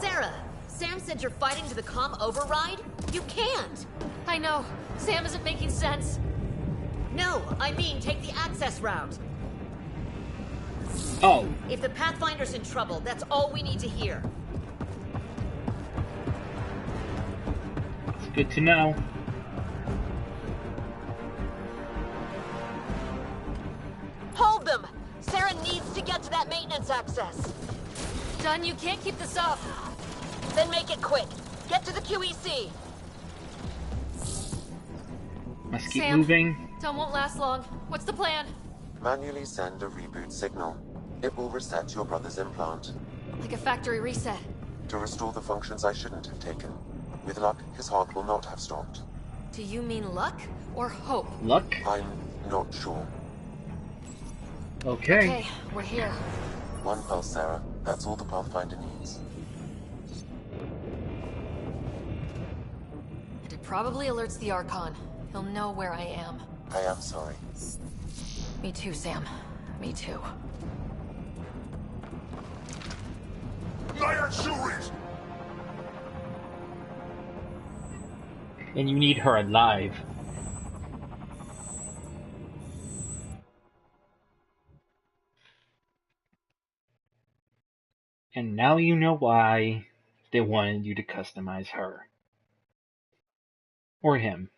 Sarah, Sam said you're fighting to the comm override? You can't! I know. Sam isn't making sense. No, I mean take the access route. Oh. If the Pathfinder's in trouble, that's all we need to hear. It's good to know. Hold them! Sarah needs to get to that maintenance access. Done, you can't keep this up. Then make it quick. Get to the QEC. Must keep Sam, moving. Done won't last long. What's the plan? Manually send a reboot signal. It will reset your brother's implant. Like a factory reset. To restore the functions I shouldn't have taken. With luck, his heart will not have stopped. Do you mean luck or hope? Luck? I'm not sure. Okay. Okay, we're here. One pulse, Sarah. That's all the Pathfinder needs. And it probably alerts the Archon. He'll know where I am. I am sorry. Me too, Sam. Me too. And you need her alive. And now you know why. They wanted you to customize her. Or him.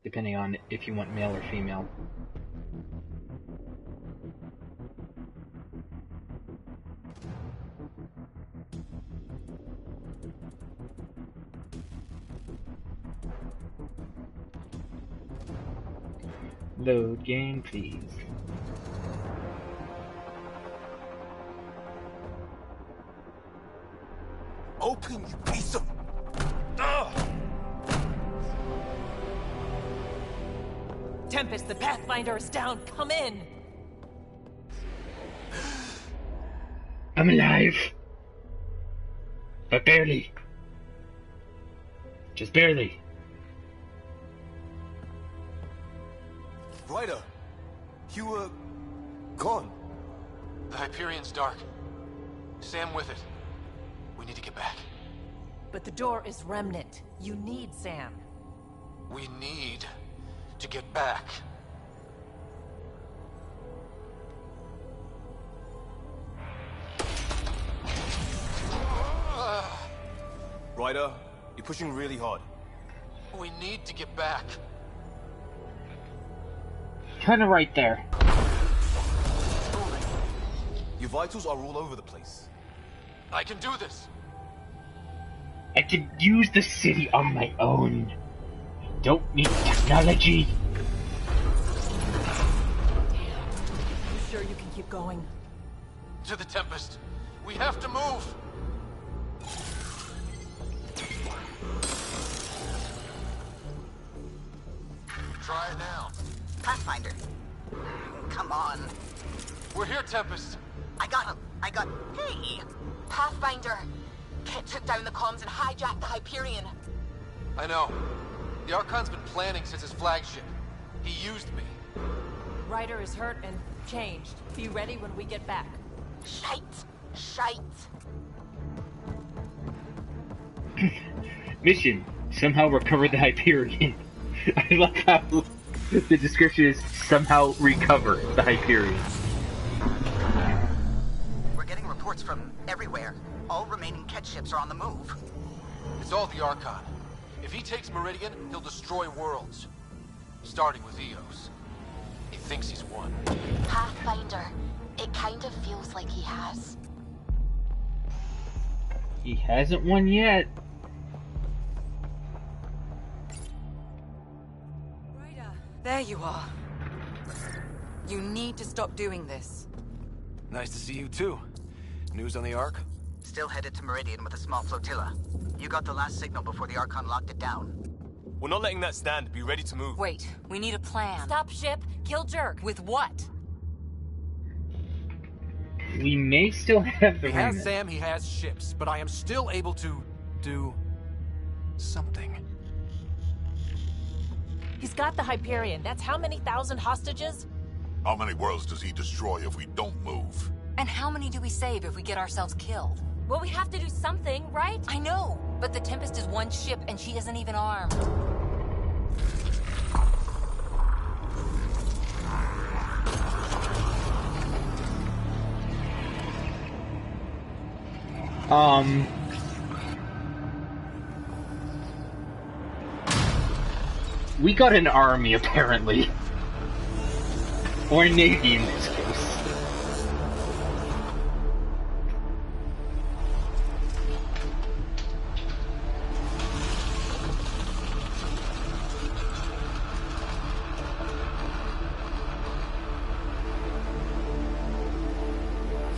Depending on if you want male or female. Load game, please. Open, you piece of... Ugh! Tempest, the Pathfinder is down. Come in. I'm alive. But barely. Just barely. Ryder, you were... gone. The Hyperion's dark. Sam with it. We need to get back. But the door is Remnant. You need Sam. We need to get back. Ryder, you're pushing really hard. We need to get back. Kinda right there. Your vitals are all over the place. I can do this. I can use the city on my own. Don't need technology. You sure you can keep going? To the Tempest. We have to move. Try it now. Pathfinder. Come on. We're here, Tempest. I got him. Hey! Pathfinder! Kit took down the comms and hijacked the Hyperion. I know. The Archon's been planning since his flagship. He used me. Ryder is hurt and changed. Be ready when we get back. Shite. Mission. Somehow recover the Hyperion. I love how the description is somehow recover the Hyperion. We're getting reports from everywhere. All remaining Ket ships are on the move. It's all the Archon. If he takes Meridian, he'll destroy worlds. Starting with Eos. He thinks he's won. Pathfinder. It kind of feels like he has. He hasn't won yet. There you are. You need to stop doing this. Nice to see you too. News on the Ark? Still headed to Meridian with a small flotilla. You got the last signal before the Archon locked it down. We're not letting that stand. Be ready to move. Wait, we need a plan. Stop ship, kill Jerk. With what? We may still have the He has remnant. Sam, he has ships, but I am still able to do something. He's got the Hyperion. That's how many thousand hostages? How many worlds does he destroy if we don't move? And how many do we save if we get ourselves killed? Well, we have to do something, right? I know, but the Tempest is one ship and she isn't even armed. We got an army, apparently. Or a navy in this case.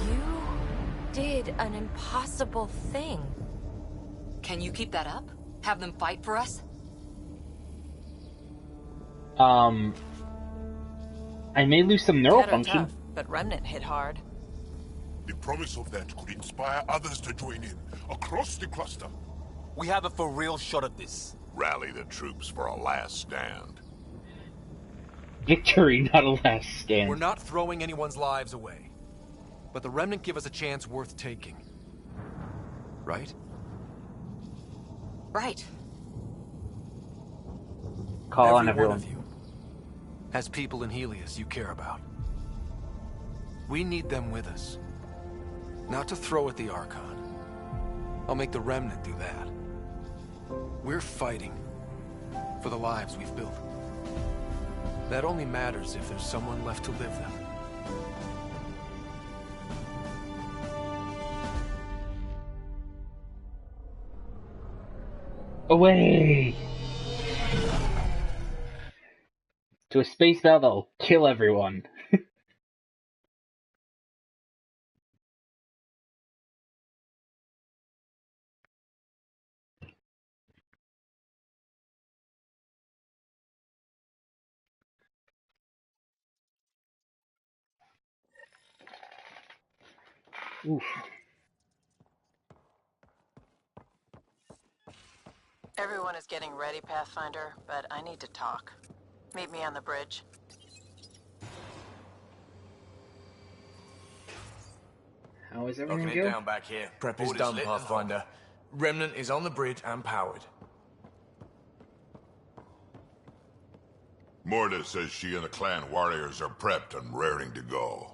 You did an impossible thing. Can you keep that up? Have them fight for us? I may lose some neural Dead or function. tough, but Remnant hit hard. The promise of that could inspire others to join in, across the cluster. We have a for real shot at this. Rally the troops for a last stand. Victory, not a last stand. We're not throwing anyone's lives away. But the Remnant give us a chance worth taking. Right? Right. Call on Every everyone. one of you has people in Helios you care about. We need them with us. Not to throw at the Archon, I'll make the Remnant do that. We're fighting for the lives we've built. That only matters if there's someone left to live them. Away! To a space battle that'll kill everyone. Oof. Everyone is getting ready, Pathfinder, but I need to talk. Meet me on the bridge. How is everything Locking it down back here. Prep is done, Pathfinder. Remnant is on the bridge and powered. Morda says she and the clan warriors are prepped and raring to go.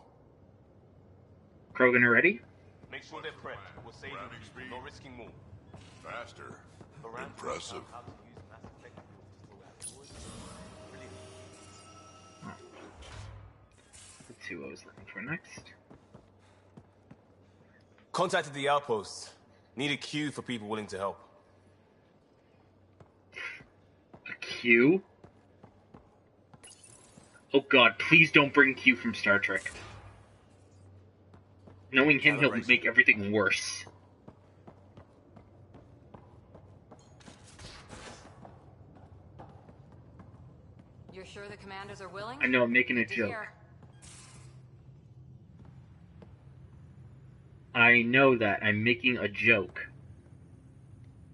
Krogan are ready? Make sure they're prepped. We're saving you. No risking more. Faster. Impressive. Let's see what I was looking for next. Contacted the outpost. Need a queue for people willing to help. A Q? Oh god, please don't bring Q from Star Trek. Knowing him, he'll make everything worse. You're sure the commanders are willing? I know, I'm making a Good to joke. hear. I know that. I'm making a joke.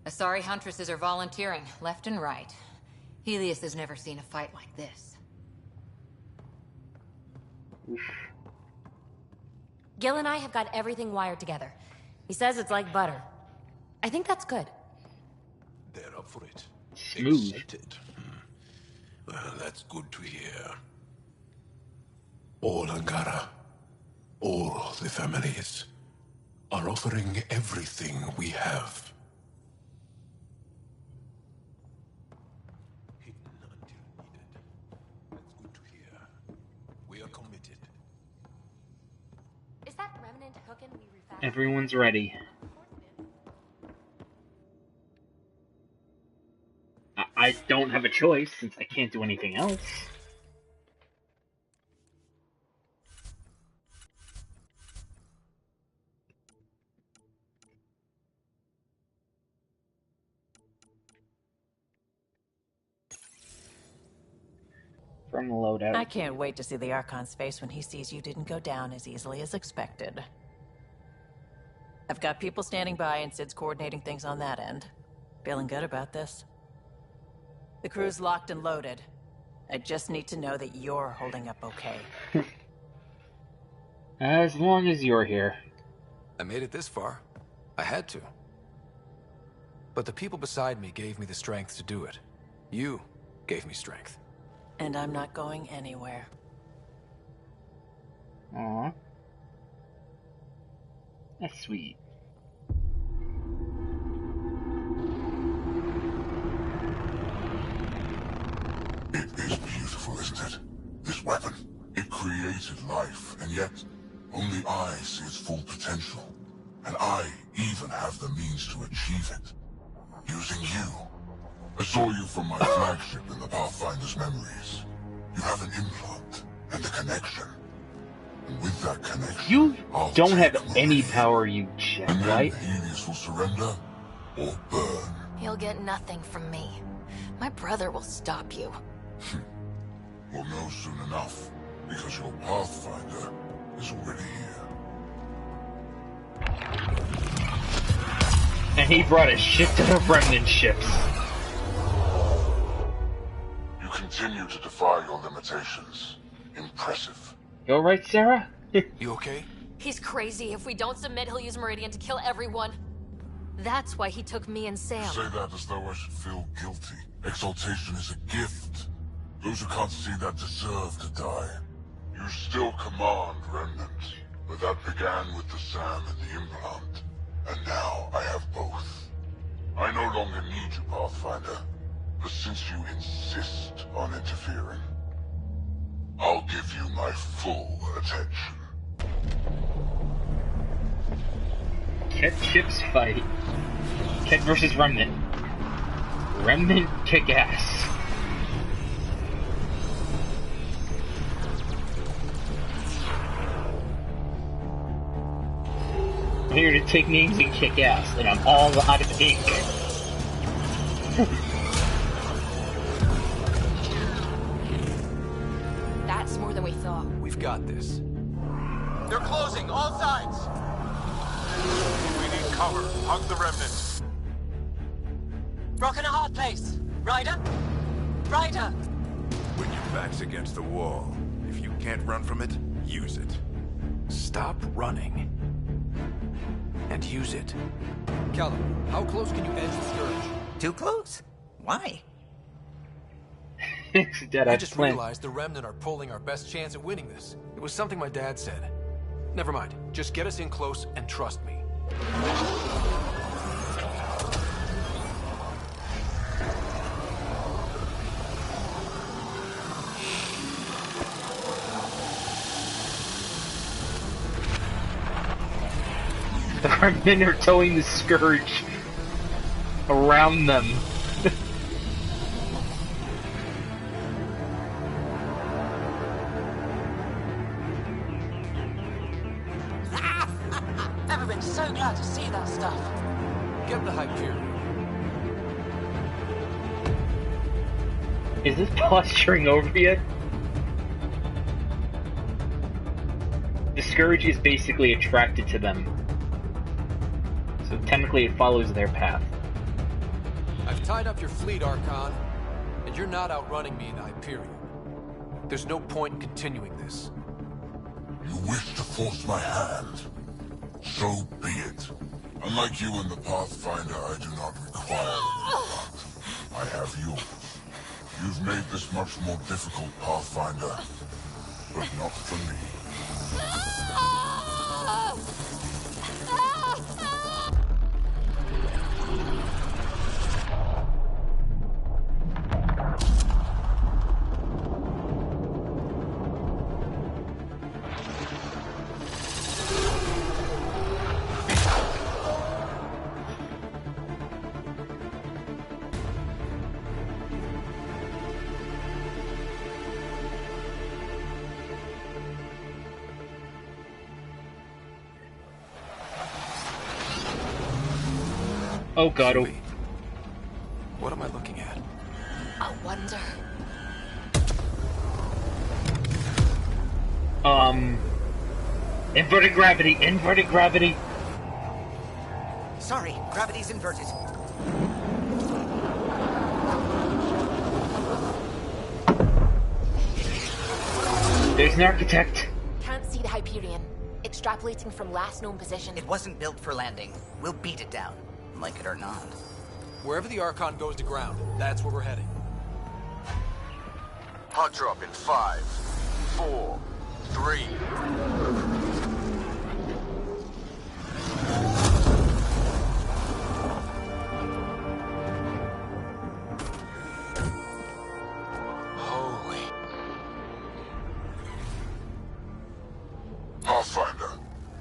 Asari Huntresses are volunteering, left and right. Helios has never seen a fight like this. Oof. Gil and I have got everything wired together. He says it's like butter. I think that's good. They're up for it. Smooth. Excited. Well, that's good to hear. All Angara, all the families, are offering everything we have. Hidden until needed. That's good to hear. We are committed. Is that remnant hooking we refactored? Everyone's ready. I don't have a choice since I can't do anything else. From the loadout. I can't wait to see the Archon's face when he sees you didn't go down as easily as expected. I've got people standing by and Sid's coordinating things on that end. Feeling good about this. The crew's locked and loaded. I just need to know that you're holding up okay. As long as you're here. I made it this far. I had to. But the people beside me gave me the strength to do it. You gave me strength. And I'm not going anywhere. Aww. That's sweet. It is beautiful, isn't it? This weapon. It created life, and yet only I see its full potential. And I even have the means to achieve it. Using you. I saw you from my flagship in the Pathfinder's memories. You have an implant and a connection. And with that connection, You I'll don't take have any power, you jet, and then right? Helios will surrender or burn. He'll get nothing from me. My brother will stop you. We'll know soon enough, because your Pathfinder is already here. And he brought a shit ton of remnant ships. You continue to defy your limitations. Impressive. You alright, Sarah? You okay? He's crazy. If we don't submit, he'll use Meridian to kill everyone. That's why he took me and Sam. You say that as though I should feel guilty. Exaltation is a gift. Those who can't see that deserve to die. You still command Remnant, but that began with the SAM and the implant. And now I have both. I no longer need you, Pathfinder. But since you insist on interfering, I'll give you my full attention. Ket ships fight. Ket versus Remnant. Remnant kick ass. I'm here to take names and kick ass, and I'm all out of ink. That's more than we thought. We've got this. They're closing, all sides! We need cover. Hug the remnant. Rockin' a hard place. Ryder? Ryder! When your back's against the wall, if you can't run from it, use it. Stop running. And use it. Callum, how close can you edge the Scourge? Too close? Why? I just realized the Remnant are pulling our best chance at winning this. It was something my dad said. Never mind. Just get us in close and trust me. The Remnant are towing the Scourge around them. Never been so glad to see that stuff. Get the Hyperion. Is this posturing over yet? The Scourge is basically attracted to them. So technically it follows their path. I've tied up your fleet, Archon, and you're not outrunning me in the Hyperion. There's no point in continuing this. You wish to force my hand? So be it. Unlike you and the Pathfinder, I do not require but I have yours. You've made this much more difficult, Pathfinder, but not for me. Oh god, oh. What am I looking at? I wonder. Inverted gravity, inverted gravity. Sorry, gravity's inverted. There's an architect. Can't see the Hyperion. Extrapolating from last known position. It wasn't built for landing. We'll beat it down, like it or not. Wherever the Archon goes to ground, that's where we're heading. Hot drop in 5, 4, 3. Holy. Pathfinder,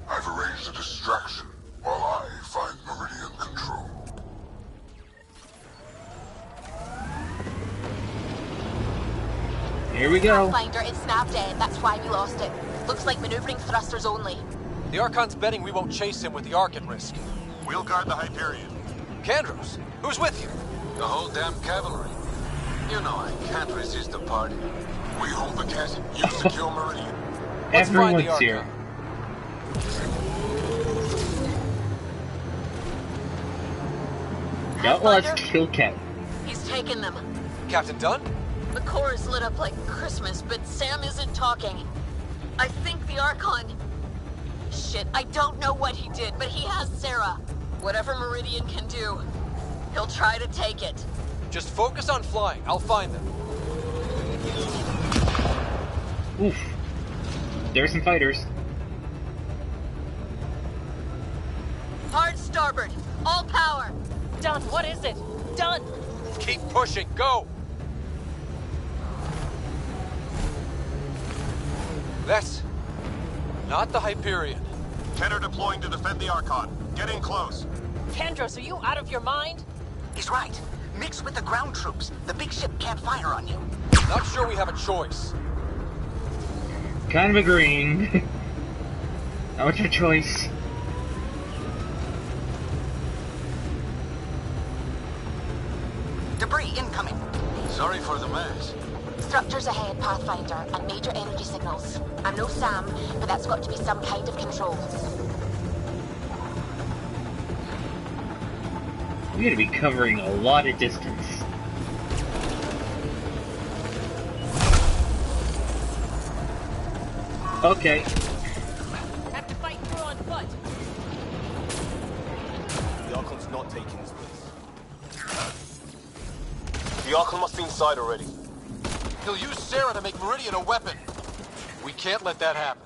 I've arranged a distraction while I find Meridian control. Here we go. Pathfinder, it snapped in. That's why we lost it. Looks like maneuvering thrusters only. The Archon's betting we won't chase him with the Ark at risk. We'll guard the Hyperion. Kandros, who's with you? The whole damn cavalry. You know I can't resist a party. We hold the cat, you secure Meridian. Everyone's here. Got lost, kill Cat. He's taken them. Captain Dunn? The core is lit up like Christmas, but Sam isn't talking. I think the Archon... Shit, I don't know what he did, but he has Sarah. Whatever Meridian can do, he'll try to take it. Just focus on flying. I'll find them. Oof. There's some fighters. Hard start. starboard. All power. Done. What is it? Done. Keep pushing. Go. That's not the Hyperion. Keter deploying to defend the Archon. Get in close. Tendros, are you out of your mind? He's right. Mix with the ground troops. The big ship can't fire on you. Not sure we have a choice. Kind of agreeing. Not much of a choice. Debris incoming. Sorry for the mess. Structures ahead, Pathfinder, and major energy signals. I'm no Sam, but that's got to be some kind of control. We're gonna be covering a lot of distance. Okay. Have to fight through on foot. The Archon's not taking this place. The Archon must be inside already. He'll use Sarah to make Meridian a weapon. We can't let that happen.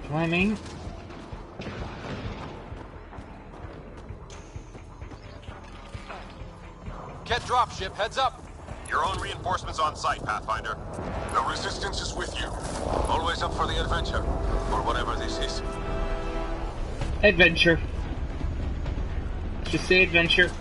Climbing. Ket dropship, heads up. Your own reinforcements on site, Pathfinder. The Resistance is with you. Always up for the adventure, or whatever this is. Adventure. Just say adventure.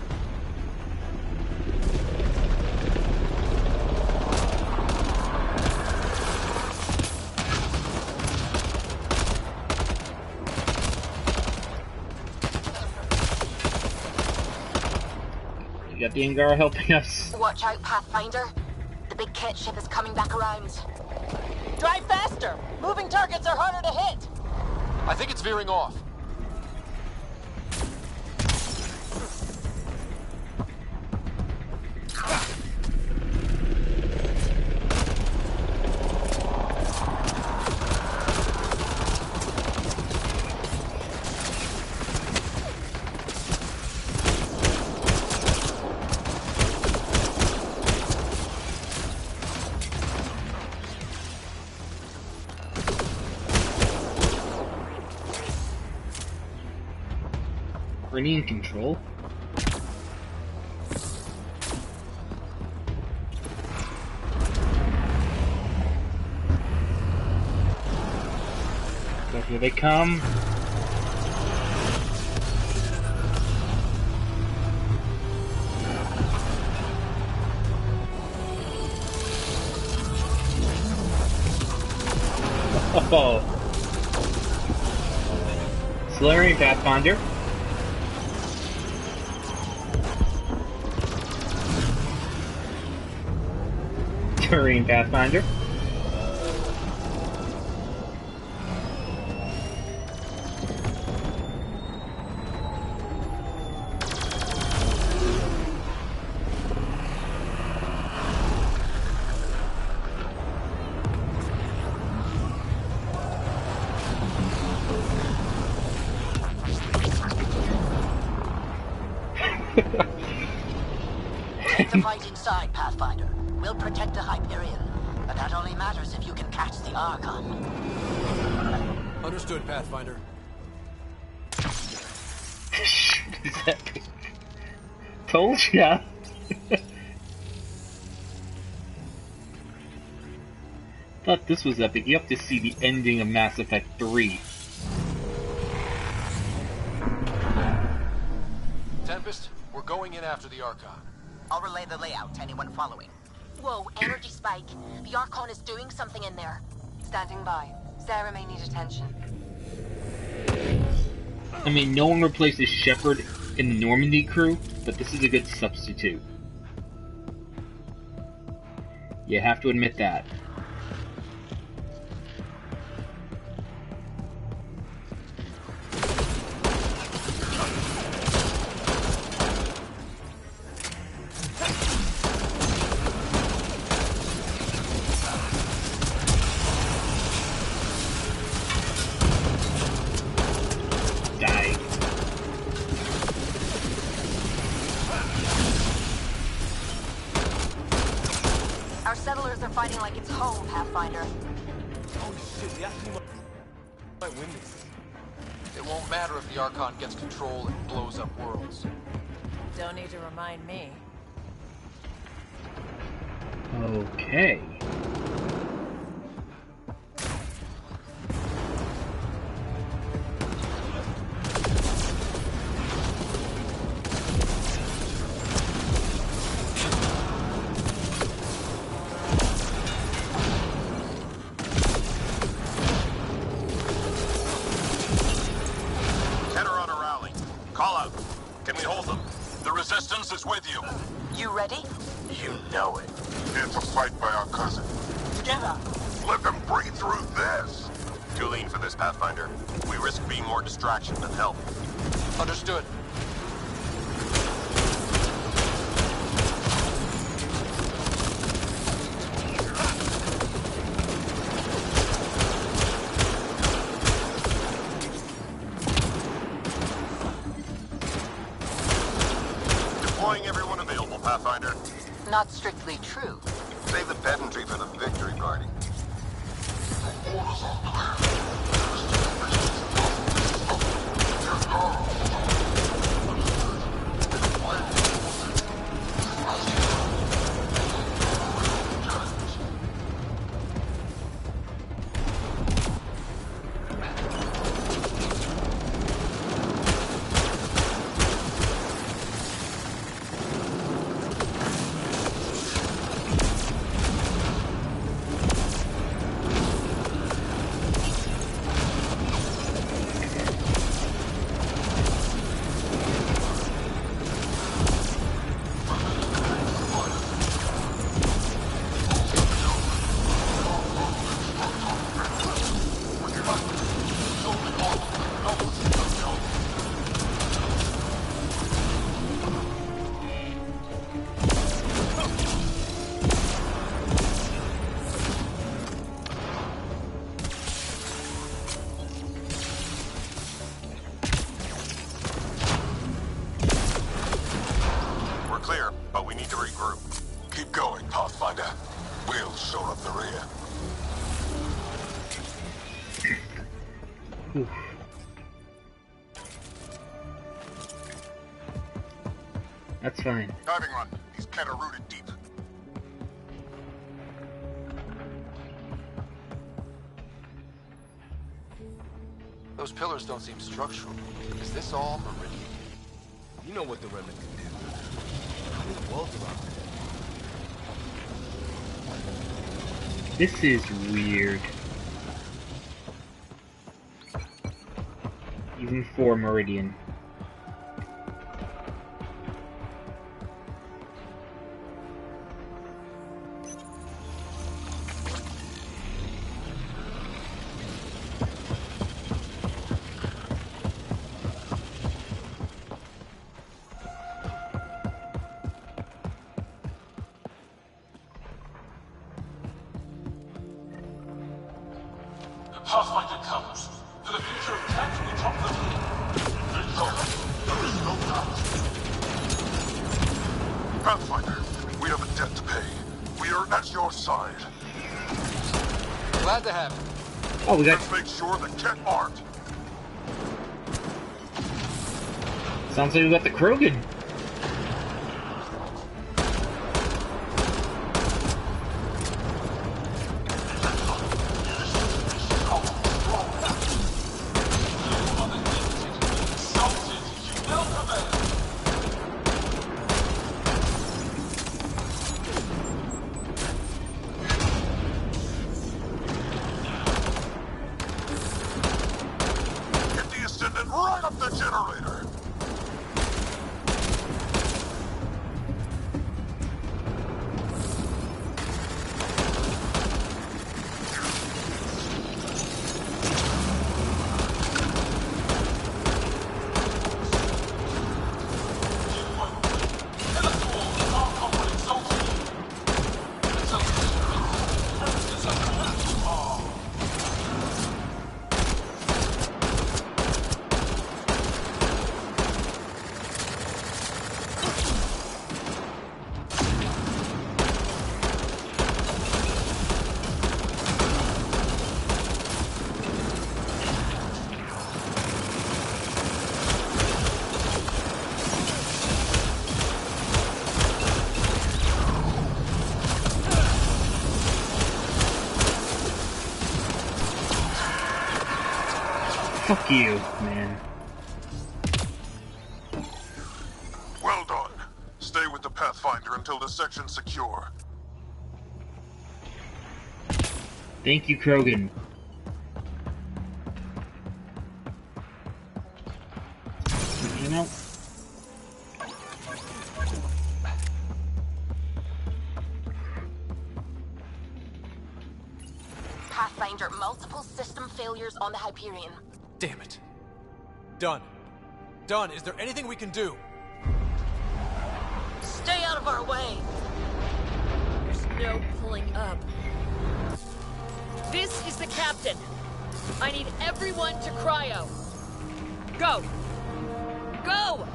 We got the Angara helping us. Watch out, Pathfinder. The big Ket ship is coming back around. Drive faster! Moving targets are harder to hit! I think it's veering off. Rennie in control. So here they come. Oh. Solarian Pathfinder. Turian Pathfinder. Take the fight inside, Pathfinder. We'll protect the Hyperion. But that only matters if you can catch the Archon. Understood, Pathfinder. Told ya. Thought this was epic. You have to see the ending of Mass Effect 3. Tempest, we're going in after the Archon. I'll relay the layout to anyone following. Whoa, energy spike. The Archon is doing something in there. Standing by. Sarah may need attention. I mean, no one replaces Shepard in the Normandy crew, but this is a good substitute. You have to admit that. Our settlers are fighting like it's home, Pathfinder. Holy shit, they actually might win this. It won't matter if the Archon gets control and blows up worlds. Don't need to remind me. Okay. Is with you. You ready? You know it. Here to fight by our cousin. Together. Let them breathe through this. Too lean for this, Pathfinder. We risk being more distraction than help. Understood. Everyone available, Pathfinder. Not strictly true. Save the pedantry for the victory party. That's fine. Diving run. These Kett are rooted deep. Those pillars don't seem structural. Is this all Meridian? You know what the remnant can do. This world's around. This is weird. Even for Meridian. Pathfinder comes. For the future of tech, we drop them here. There is no doubt. Pathfinder, we have a debt to pay. We are at your side. Glad to have it. Oh, we got... Let's make sure the Kett aren't. Sounds like we got the Krogan. Fuck you, man. Well done. Stay with the Pathfinder until the section's secure. Thank you, Krogan. You know? Pathfinder, multiple system failures on the Hyperion. Damn it. Done. Done. Is there anything we can do? Stay out of our way! There's no pulling up. This is the captain. I need everyone to cryo. Go! Go!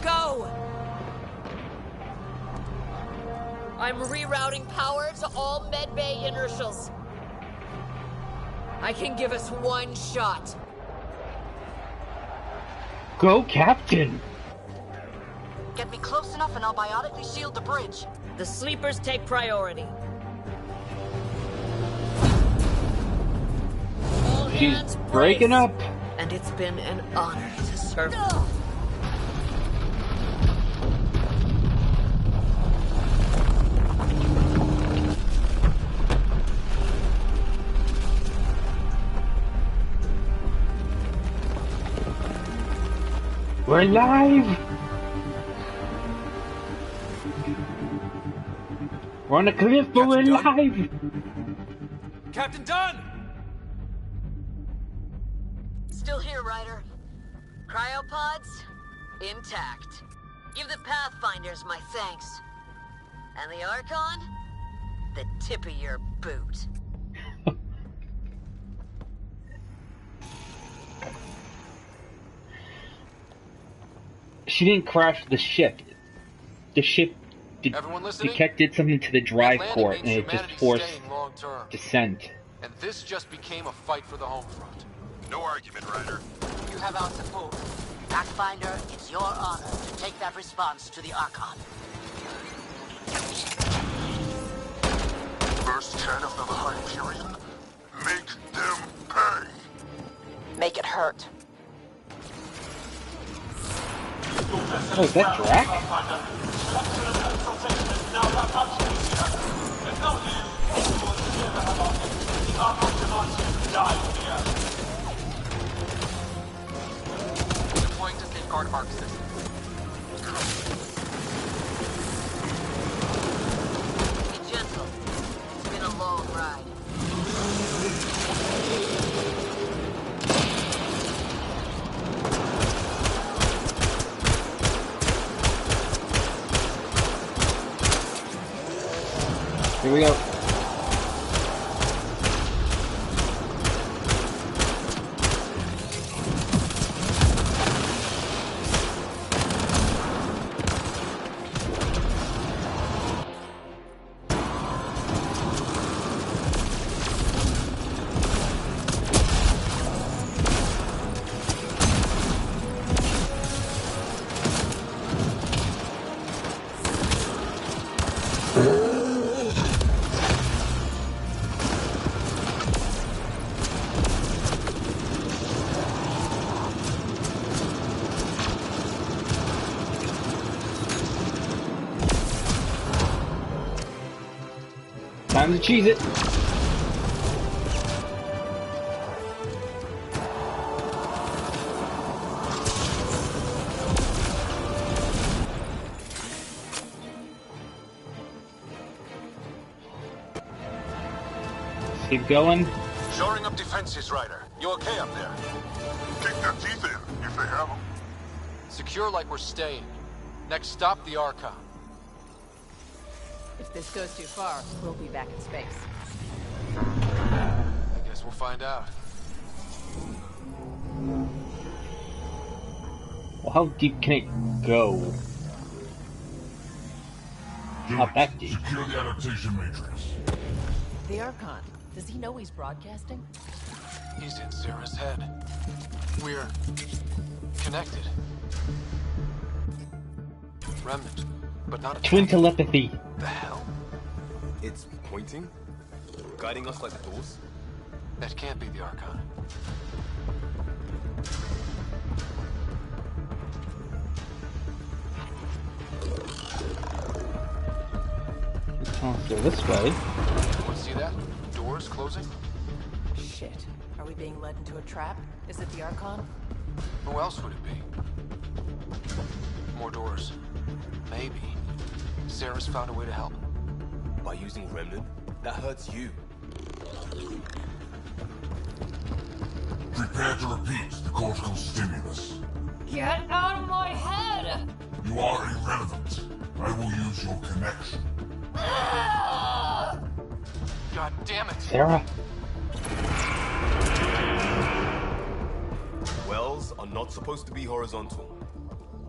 Go! I'm rerouting power to all medbay inertials. I can give us one shot. Go, Captain! Get me close enough and I'll biotically shield the bridge. The sleepers take priority. All She's hands breaking brace. up. And it's been an honor to serve. We're live! We're on a cliff, but we're live! Captain Dunn! Still here, Ryder. Cryopods, intact. Give the Pathfinders my thanks. And the Archon, the tip of your boot. She didn't crash the ship. The ship detected something to the drive core, and it just forced descent. And this just became a fight for the home front. No argument, Ryder. You have our support. Pathfinder, it's your honor to take that response to the Archon. First 10 of the Hyperion, make them pay. Make it hurt. Oh, is that Drac? Deploying to safeguard Mark system. Be gentle. It's been a long ride. Here we go. Time to cheese it. Keep going. Shoring up defenses, Ryder. You okay up there? Kick their teeth in, if they have them. Secure like we're staying. Next stop, the Archon. If this goes too far, we'll be back in space. I guess we'll find out. Well, how deep can it go? Not that deep. Secure the adaptation matrix. The Archon, does he know he's broadcasting? He's in Sarah's head. We're connected. Remnant, but not a Twin telepathy. The hell? It's pointing? Guiding us like the Doors? That can't be the Archon. Can't go this way. Anyone see that? Doors closing? Shit. Are we being led into a trap? Is it the Archon? Who else would it be? More doors. Maybe. Sarah's found a way to help. By using Remnant? That hurts you. Prepare to repeat the cortical stimulus. Get out of my head! You are irrelevant. I will use your connection. God damn it! Sarah? Wells are not supposed to be horizontal.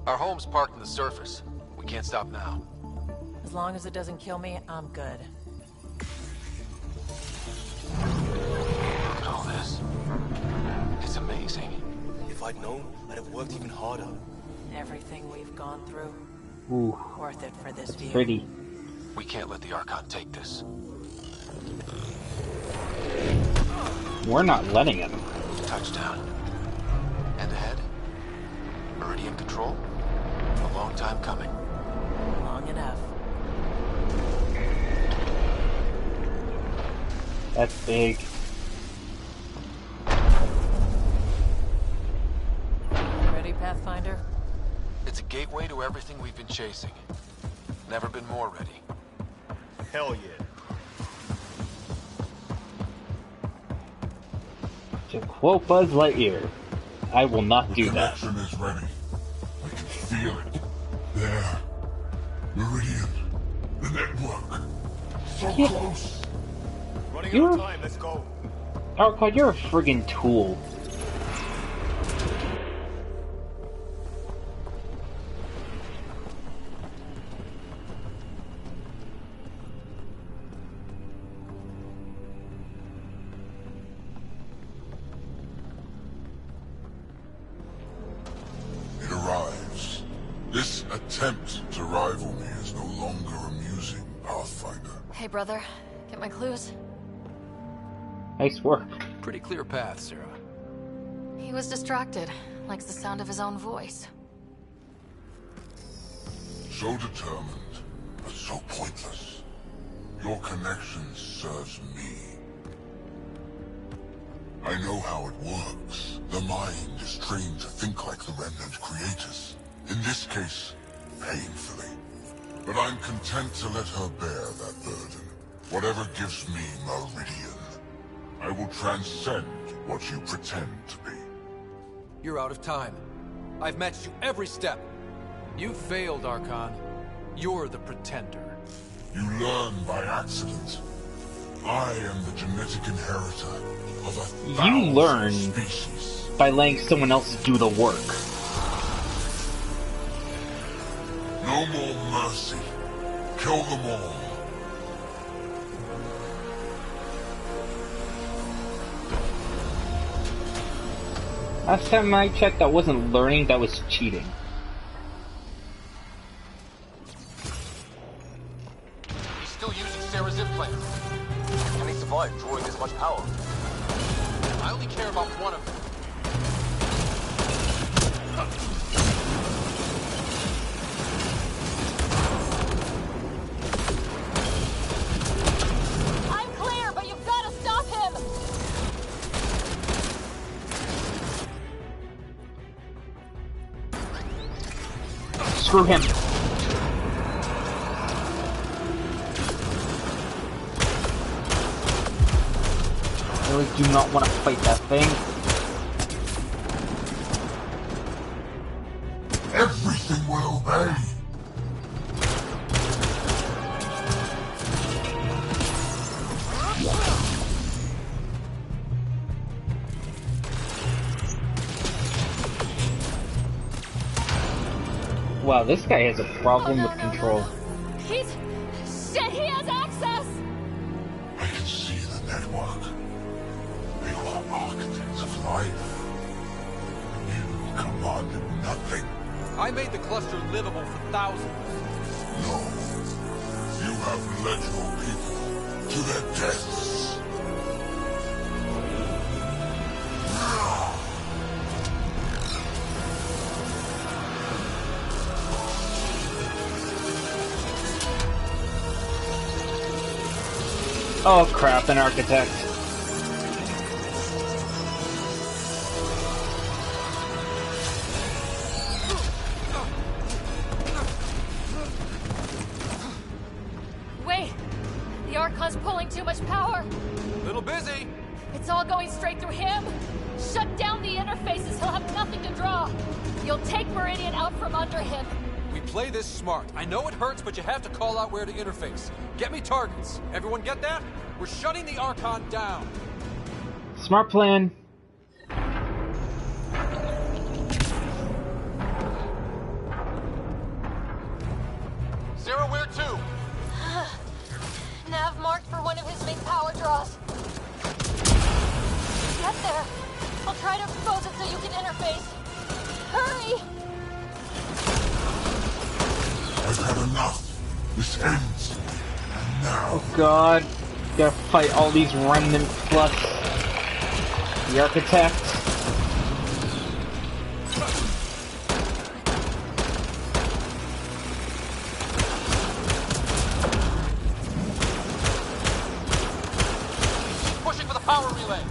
Our home's parked on the surface. We can't stop now. As long as it doesn't kill me, I'm good. Look at all this. It's amazing. If I'd known, I'd have worked even harder. Everything we've gone through. Ooh. Worth it for this view. Pretty. We can't let the Archon take this. We're not letting him. Touchdown. And ahead? Meridian control? A long time coming. Long enough. That's big. Ready, Pathfinder? It's a gateway to everything we've been chasing. Never been more ready. Hell yeah. To quote Buzz Lightyear, I will not do that. The connection is ready. I can feel it. There. Meridian. The network. So close. Running out of time, let's go. Archon, you're a friggin' tool. It arrives. This attempt to rival me is no longer amusing, Pathfinder. Hey, brother. Get my clues? Nice work. Pretty clear path, Sarah. He was distracted. Likes the sound of his own voice. So determined, but so pointless. Your connection serves me. I know how it works. The mind is trained to think like the Remnant creators. In this case, painfully. But I'm content to let her bear that burden. Whatever gives me Meridian. I will transcend what you pretend to be. You're out of time. I've matched you every step. You failed, Archon. You're the pretender. You learn by accident. I am the genetic inheritor of a thousand You learn species. by letting someone else do the work. No more mercy. Kill them all. Last time I checked, that wasn't learning, that was cheating. He's still using Sarah's implant. Can he survive drawing this much power? I only care about one of them. I'm clear, but you've got to stop him! Screw him. I really do not want to fight that thing. Everything will obey. Wow, this guy has a problem with control. He's... shit, he has access! I can see the network. They are architects of life. You commanded nothing. I made the cluster livable for thousands. No. You have led your people to their deaths. Oh crap, an architect. Wait! The Archon's pulling too much power! Little busy! It's all going straight through him! Shut down the interfaces, he'll have nothing to draw! You'll take Meridian out from under him! We play this smart. I know it hurts, but you have to call out where to interface. Get me targets. Everyone get that? We're shutting the Archon down. Smart plan. Sarah, where to? Nav marked for one of his big power draws. Get there. I'll try to expose it so you can interface. Hurry! I've had enough. This ends. And now... Oh god. Gotta fight all these remnants plus the architect. Pushing for the power relay.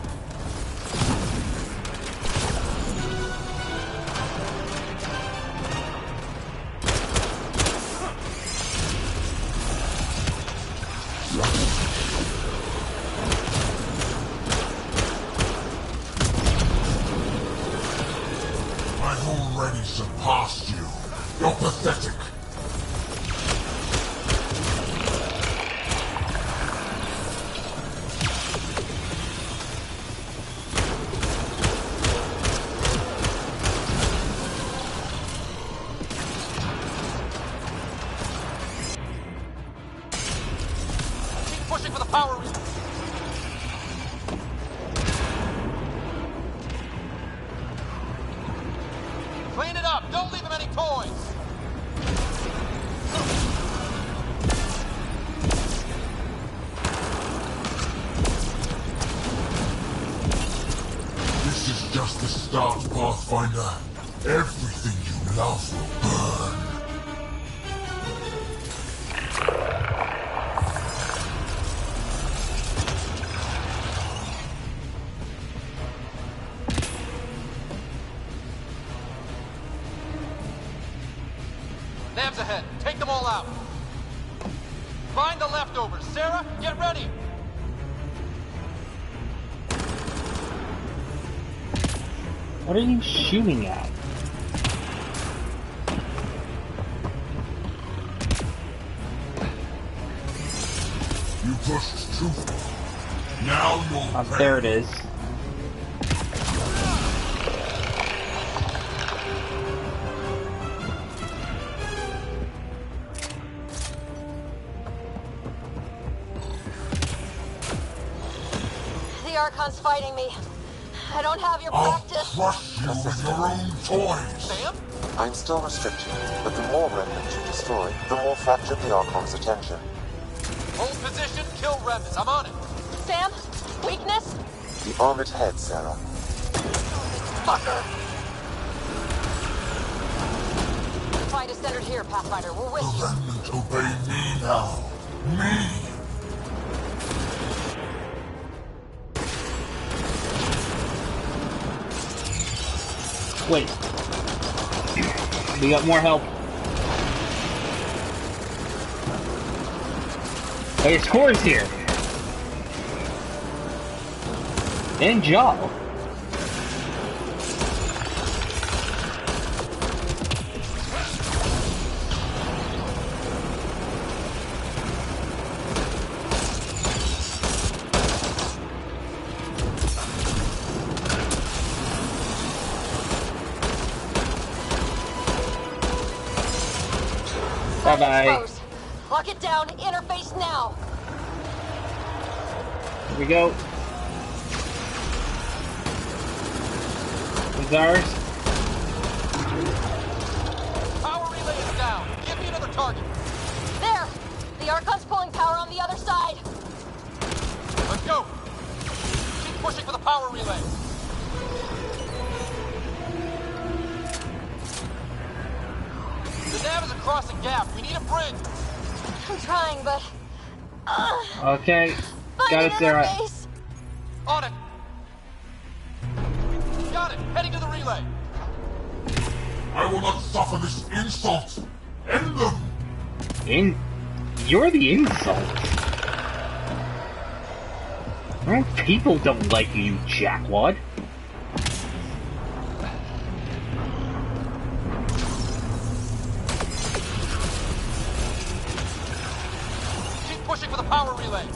I've already surpassed you. You're pathetic. Keep pushing for the power relay. Clean it up. Don't leave him any toys. This is just the start, Pathfinder. Everything you love will burn. Nav's ahead. Take them all out. Find the leftovers. Sarah, get ready. What are you shooting at? You pushed too far. Now you're Oh, there it is. The Archon's fighting me. I don't have your I'll practice. crush you with your own toys. Sam? I'm still restricted, but the more remnants you destroy, the more fractured the Archon's attention. Hold position, kill remnants. I'm on it. Sam? Weakness? The armored head, Sarah. Fucker! Fight is centered here, Pathfinder. We're with The you. remnant obey me now. Me! Wait. We got more help. Oh, your score's here. And Jaw. Bye-bye. Lock it down. Interface now. Here we go. It's ours. Power relay is down. Give me another target. There. The Archon's pulling power on the other side. Let's go. Keep pushing for the power relay. The nav is across a gap. We need a bridge. I'm trying, but... Okay. Got it, Sarah. Interface. On it. Got it. Heading to the relay. I will not suffer this insult. End them. You're the insult. Well, people don't like you, jackwad. Keep pushing for the power relay.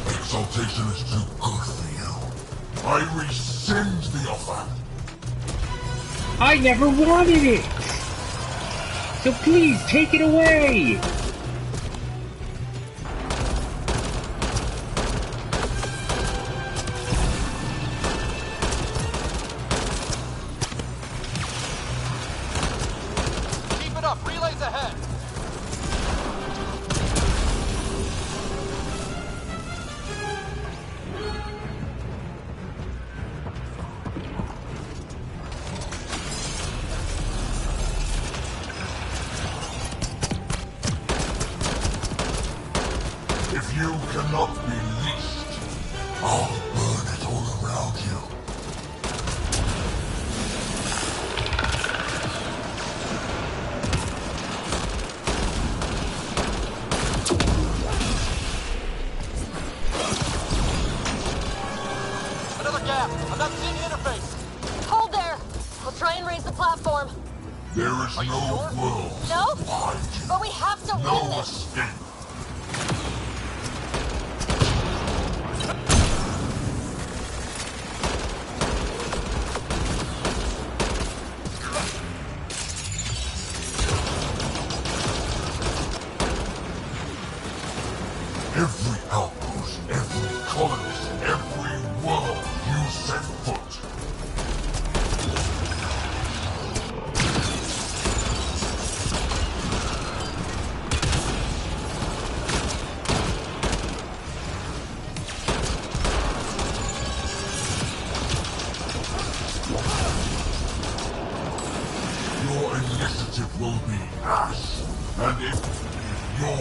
Exaltation is too good for you. I rescind the offer. I never wanted it! So please, take it away! Keep it up. Relays ahead. If you cannot be leashed, I'll burn it all around you. Another gap. I'm not seeing the interface. Hold there. I'll try and raise the platform. There is no world No? behind you. But we have to win No this. escape. Every outpost, every colonist, every world you set foot. Your initiative will be ash, and it is your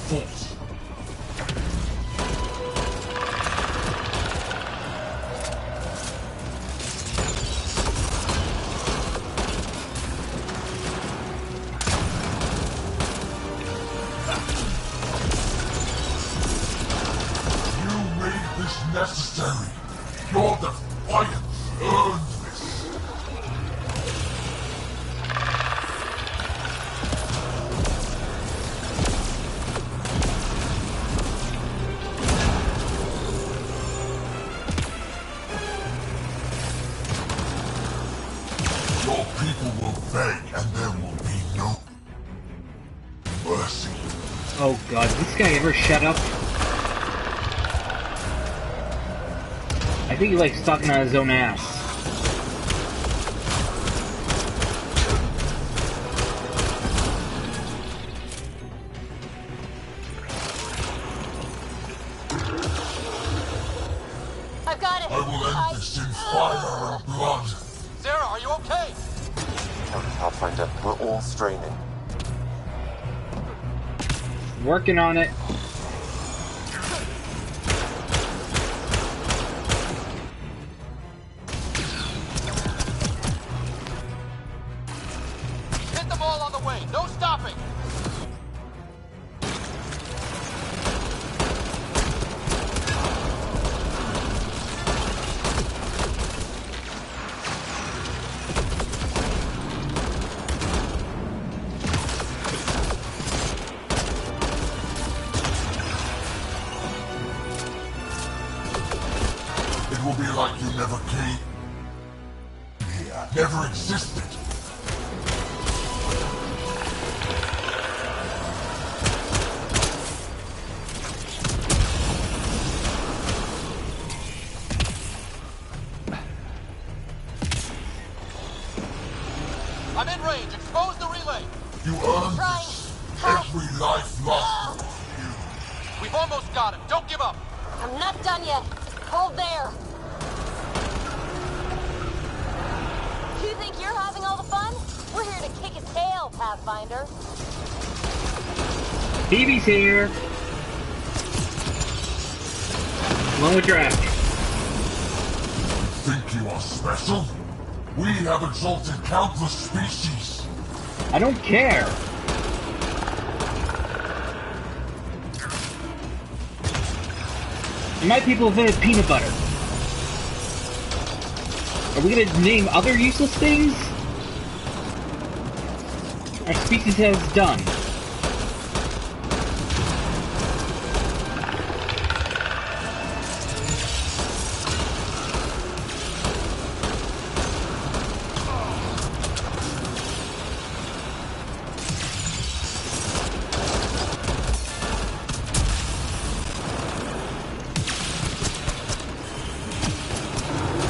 fault. You made this necessary. Your defiance earned this. Your people will beg, and there will be no mercy. Oh god, this guy ever shut up? I think he likes talking on his own ass. I've got it. I will end this in fire and blood. Sarah, are you okay? Pathfinder, we're all straining. Working on it. Hit them all on the way. No stopping. It will be like you never came here, never existed. I'm in range. Expose the relay. You earned Trying. this Hi. every life lost. We've almost got him. Don't give up. I'm not done yet. Hold there. You think you're having all the fun? We're here to kick his tail, Pathfinder. Phoebe's here. Along with Drac. Think you are special? We have exalted countless species. I don't care. My people invented peanut butter. Are we gonna name other useless things? Our species has done.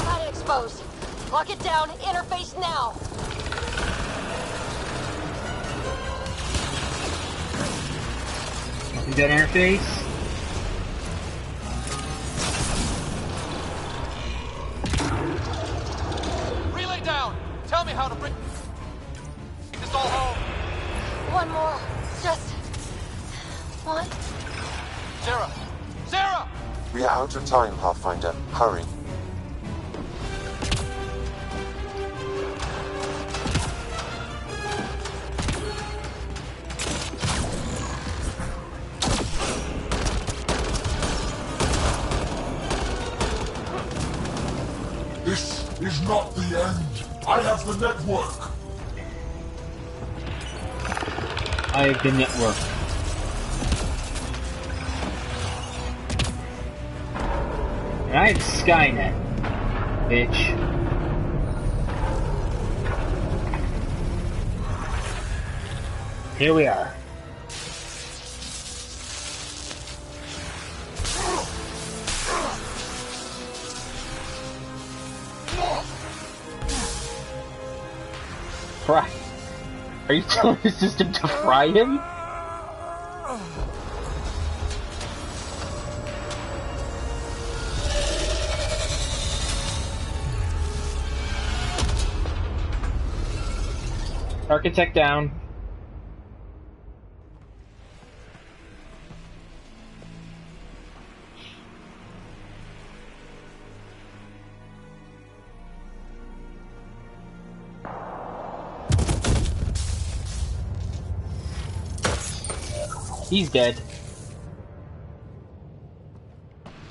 Got it exposed. Lock it down. Interface now. Nothing that interface. Relay down. Tell me how to bring this all home. One more. Just one. Sarah! Sarah! We are out of time, Pathfinder. Hurry. This is not the end. I have the network. I have the network. And I have Skynet, bitch. Here we are. Fry. Are you telling the system to fry him? Architect down. He's dead.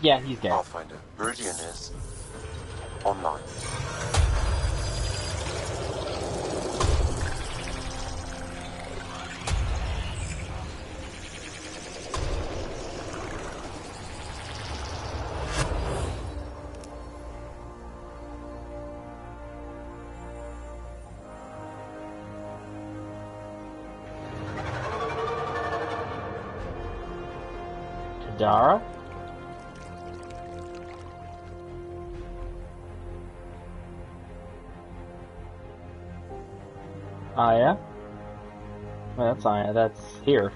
Yeah, he's dead. Pathfinder, Meridian is online. Dara? Aya? Well, that's Aya, that's here.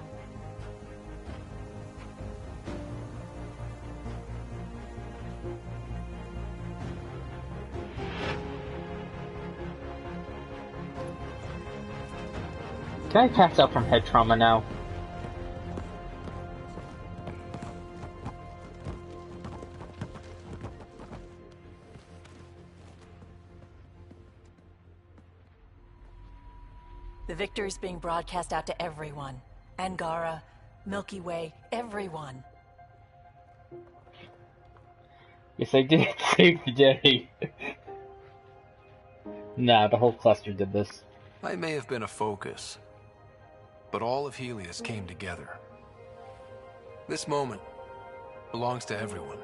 Can I pass out from head trauma now? The victory's being broadcast out to everyone. Angara, Milky Way, everyone. Yes, I did save the day. Nah, the whole cluster did this. I may have been a focus, but all of Helios came together. This moment belongs to everyone.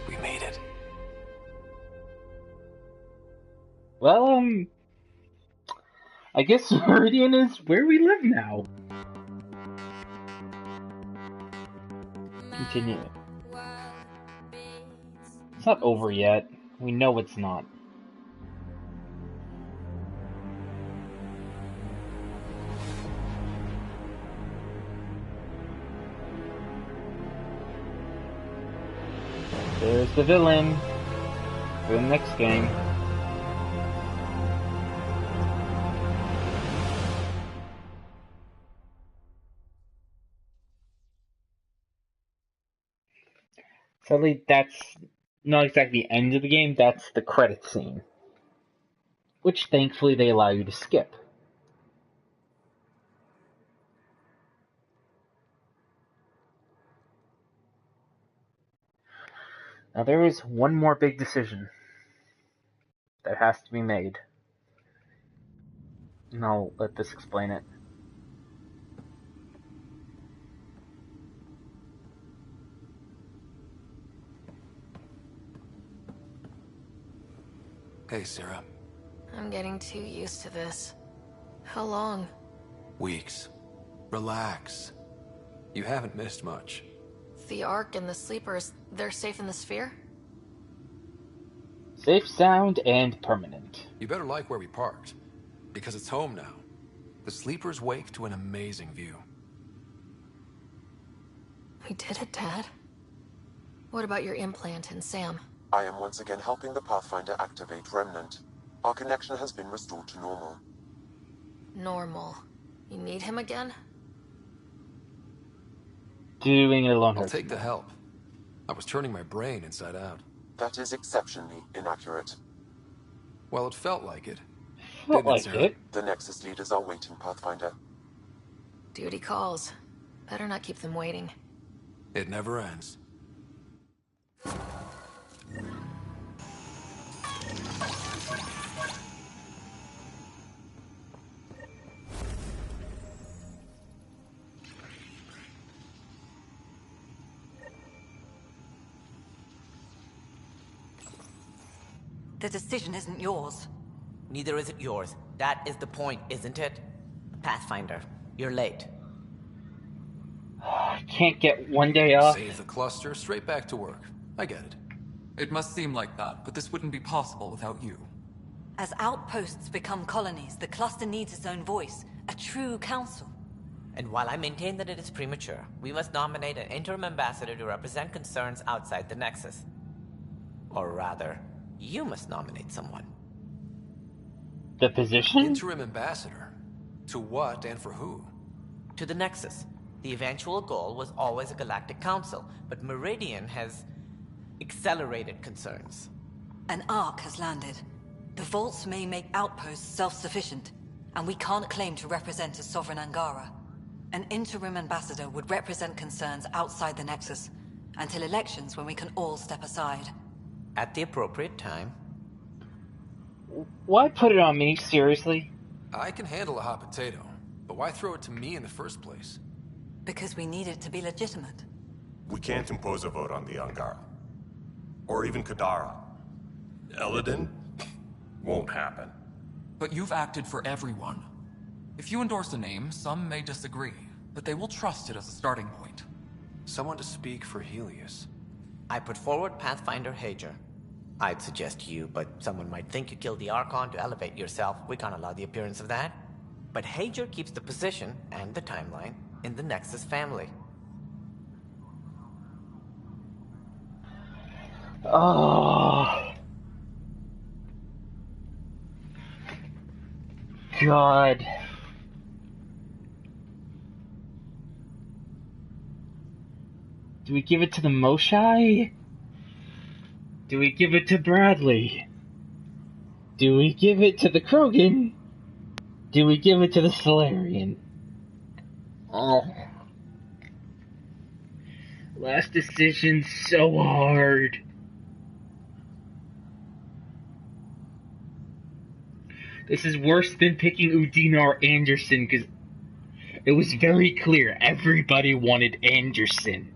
We made it. Well, I guess Meridian is where we live now. Continue. It's not over yet. We know it's not. There's the villain for the next game. Sadly, that's not exactly the end of the game, that's the credit scene. Which thankfully they allow you to skip. Now there is one more big decision that has to be made. And I'll let this explain it. Hey, Sarah. I'm getting too used to this. How long? Weeks. Relax. You haven't missed much. The Ark and the Sleepers, they're safe in the sphere? Safe, sound, and permanent. You better like where we parked, because it's home now. The Sleepers wake to an amazing view. We did it, Dad. What about your implant and Sam? I am once again helping the Pathfinder activate Remnant. Our connection has been restored to normal. Normal. You need him again? Doing it alone. I'll take the help. I was turning my brain inside out. That is exceptionally inaccurate. Well, it felt like it. Felt like it. The Nexus leaders are waiting, Pathfinder. Duty calls. Better not keep them waiting. It never ends. The decision isn't yours. Neither is it yours. That is the point, isn't it? Pathfinder, you're late. I can't get one day off. Save the cluster, straight back to work. I get it. It must seem like that, but this wouldn't be possible without you. As outposts become colonies, the cluster needs its own voice, a true council. And while I maintain that it is premature, we must nominate an interim ambassador to represent concerns outside the Nexus. Or rather, you must nominate someone. The position? Interim ambassador? To what and for who? To the Nexus. The eventual goal was always a galactic council, but Meridian has accelerated concerns. An Ark has landed. The vaults may make outposts self-sufficient, and we can't claim to represent a sovereign Angara. An interim ambassador would represent concerns outside the Nexus, until elections when we can all step aside. At the appropriate time. Why put it on me, seriously? I can handle a hot potato, but why throw it to me in the first place? Because we need it to be legitimate. We can't impose a vote on the Angara. Or even Kadara. Eladin? Won't happen. But you've acted for everyone. If you endorse a name, some may disagree, but they will trust it as a starting point. Someone to speak for Helios. I put forward Pathfinder Hager. I'd suggest you, but someone might think you killed the Archon to elevate yourself. We can't allow the appearance of that. But Hager keeps the position and the timeline in the Nexus family. Oh. God. Do we give it to the Moshai? Do we give it to Bradley? Do we give it to the Krogan? Do we give it to the Solarian? Oh. Last decision's so hard. This is worse than picking Udina or Anderson, because it was very clear everybody wanted Anderson.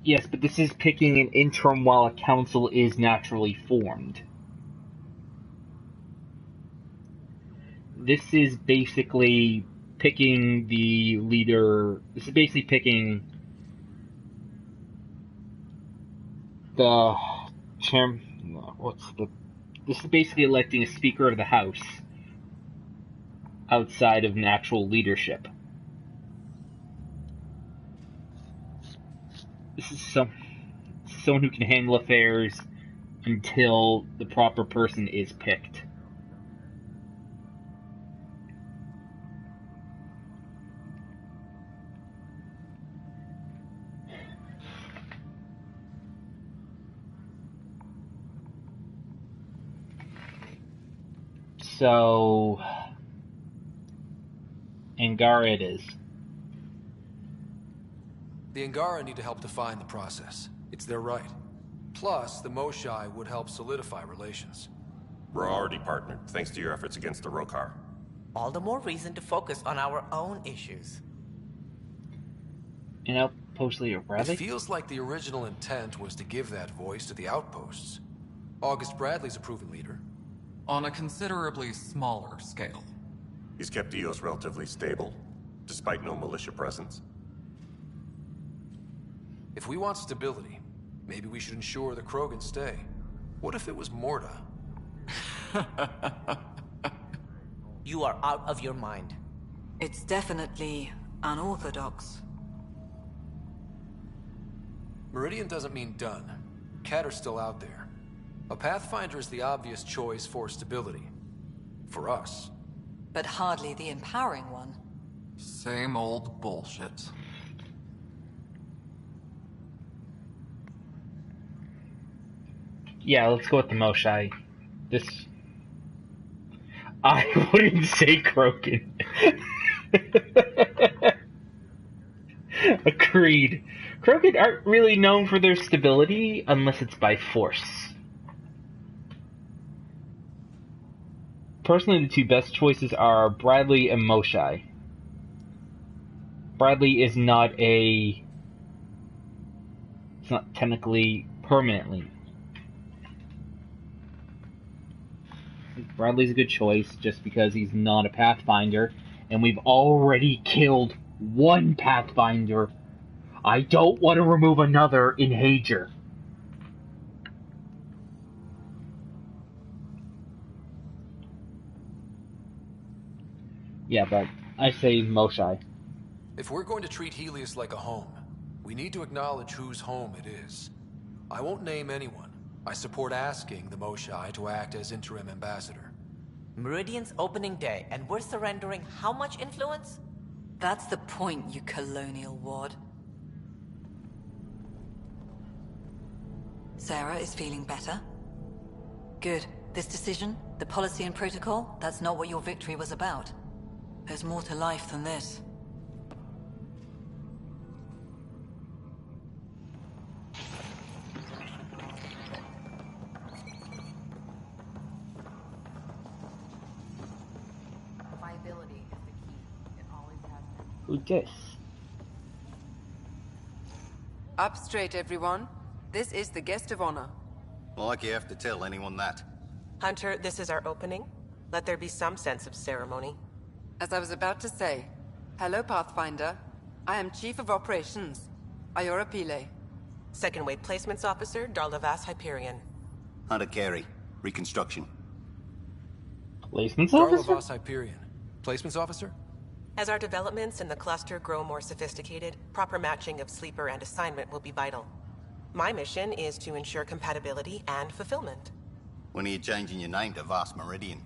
Yes, but this is picking an interim while a council is naturally formed. This is basically picking the leader. This is basically picking the chair. This is basically electing a Speaker of the House outside of natural leadership. This is someone who can handle affairs until the proper person is picked. So, Angara it is. The Angara need to help define the process. It's their right. Plus, the Moshai would help solidify relations. We're already partnered, thanks to your efforts against the Rokar. All the more reason to focus on our own issues. An outpost leader, Bradley? It feels like the original intent was to give that voice to the outposts. August Bradley's a proven leader. On a considerably smaller scale. He's kept EOS relatively stable, despite no militia presence. If we want stability, maybe we should ensure the Krogan stay. What if it was Morda? You are out of your mind. It's definitely unorthodox. Meridian doesn't mean done. Catter's still out there. A Pathfinder is the obvious choice for stability. For us. But hardly the empowering one. Same old bullshit. Yeah, let's go with the Moshai. I wouldn't say Krogan. Agreed. Krogan aren't really known for their stability unless it's by force. Personally, the two best choices are Bradley and Moshai. Bradley is not it's not technically permanently. Bradley's a good choice just because he's not a Pathfinder, and we've already killed one Pathfinder. I don't want to remove another in Hager. Yeah, but I say Moshai. If we're going to treat Helios like a home, we need to acknowledge whose home it is. I won't name anyone. I support asking the Moshai to act as interim ambassador. Meridian's opening day, and we're surrendering how much influence? That's the point, you colonial wad. Sarah is feeling better? Good. This decision, the policy and protocol, that's not what your victory was about. There's more to life than this. Viability is the key. It always has been. Who's this? Up straight, everyone. This is the guest of honor. Like you have to tell anyone that. Hunter, this is our opening. Let there be some sense of ceremony. As I was about to say, hello, Pathfinder. I am Chief of Operations, Ayora Pile. Second Wave Placements Officer, Darlavas Hyperion. Hunter Carey, Reconstruction. Placements Officer? Darlavas Hyperion. Placements Officer? As our developments in the cluster grow more sophisticated, proper matching of sleeper and assignment will be vital. My mission is to ensure compatibility and fulfillment. When are you changing your name to Vast Meridian?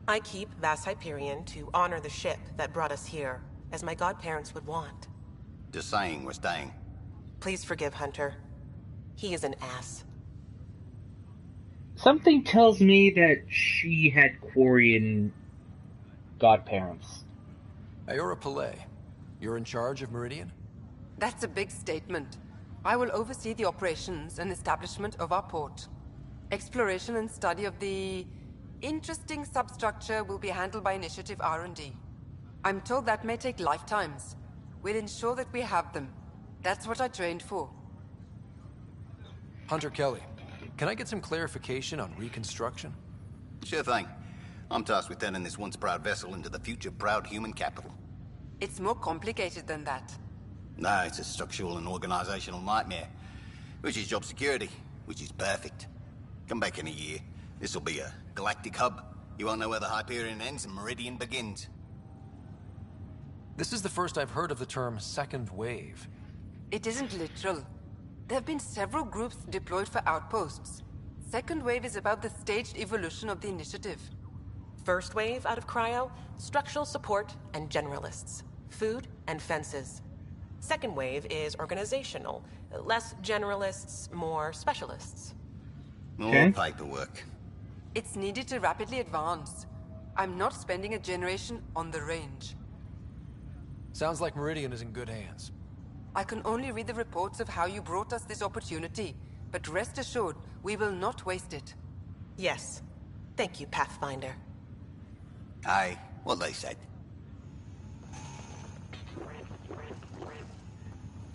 I keep Vas Hyperion to honor the ship that brought us here, as my godparents would want. Just saying we're staying. Please forgive Hunter. He is an ass. Something tells me that she had Quarian godparents. Ayora Pillay, you're in charge of Meridian? That's a big statement. I will oversee the operations and establishment of our port. Exploration and study of the interesting substructure will be handled by Initiative R&D. I'm told that may take lifetimes. We'll ensure that we have them. That's what I trained for. Hunter Kelly, can I get some clarification on reconstruction? Sure thing. I'm tasked with turning this once proud vessel into the future proud human capital. It's more complicated than that. No, it's a structural and organizational nightmare. Which is job security, which is perfect. Come back in a year. This'll be a galactic hub. You won't know where the Hyperion ends and Meridian begins. This is the first I've heard of the term second wave. It isn't literal. There have been several groups deployed for outposts. Second wave is about the staged evolution of the initiative. First wave out of cryo, structural support and generalists. Food and fences. Second wave is organizational. Less generalists, more specialists. More paperwork. It's needed to rapidly advance. I'm not spending a generation on the range. Sounds like Meridian is in good hands. I can only read the reports of how you brought us this opportunity, but rest assured, we will not waste it. Yes. Thank you, Pathfinder. Aye, what they said.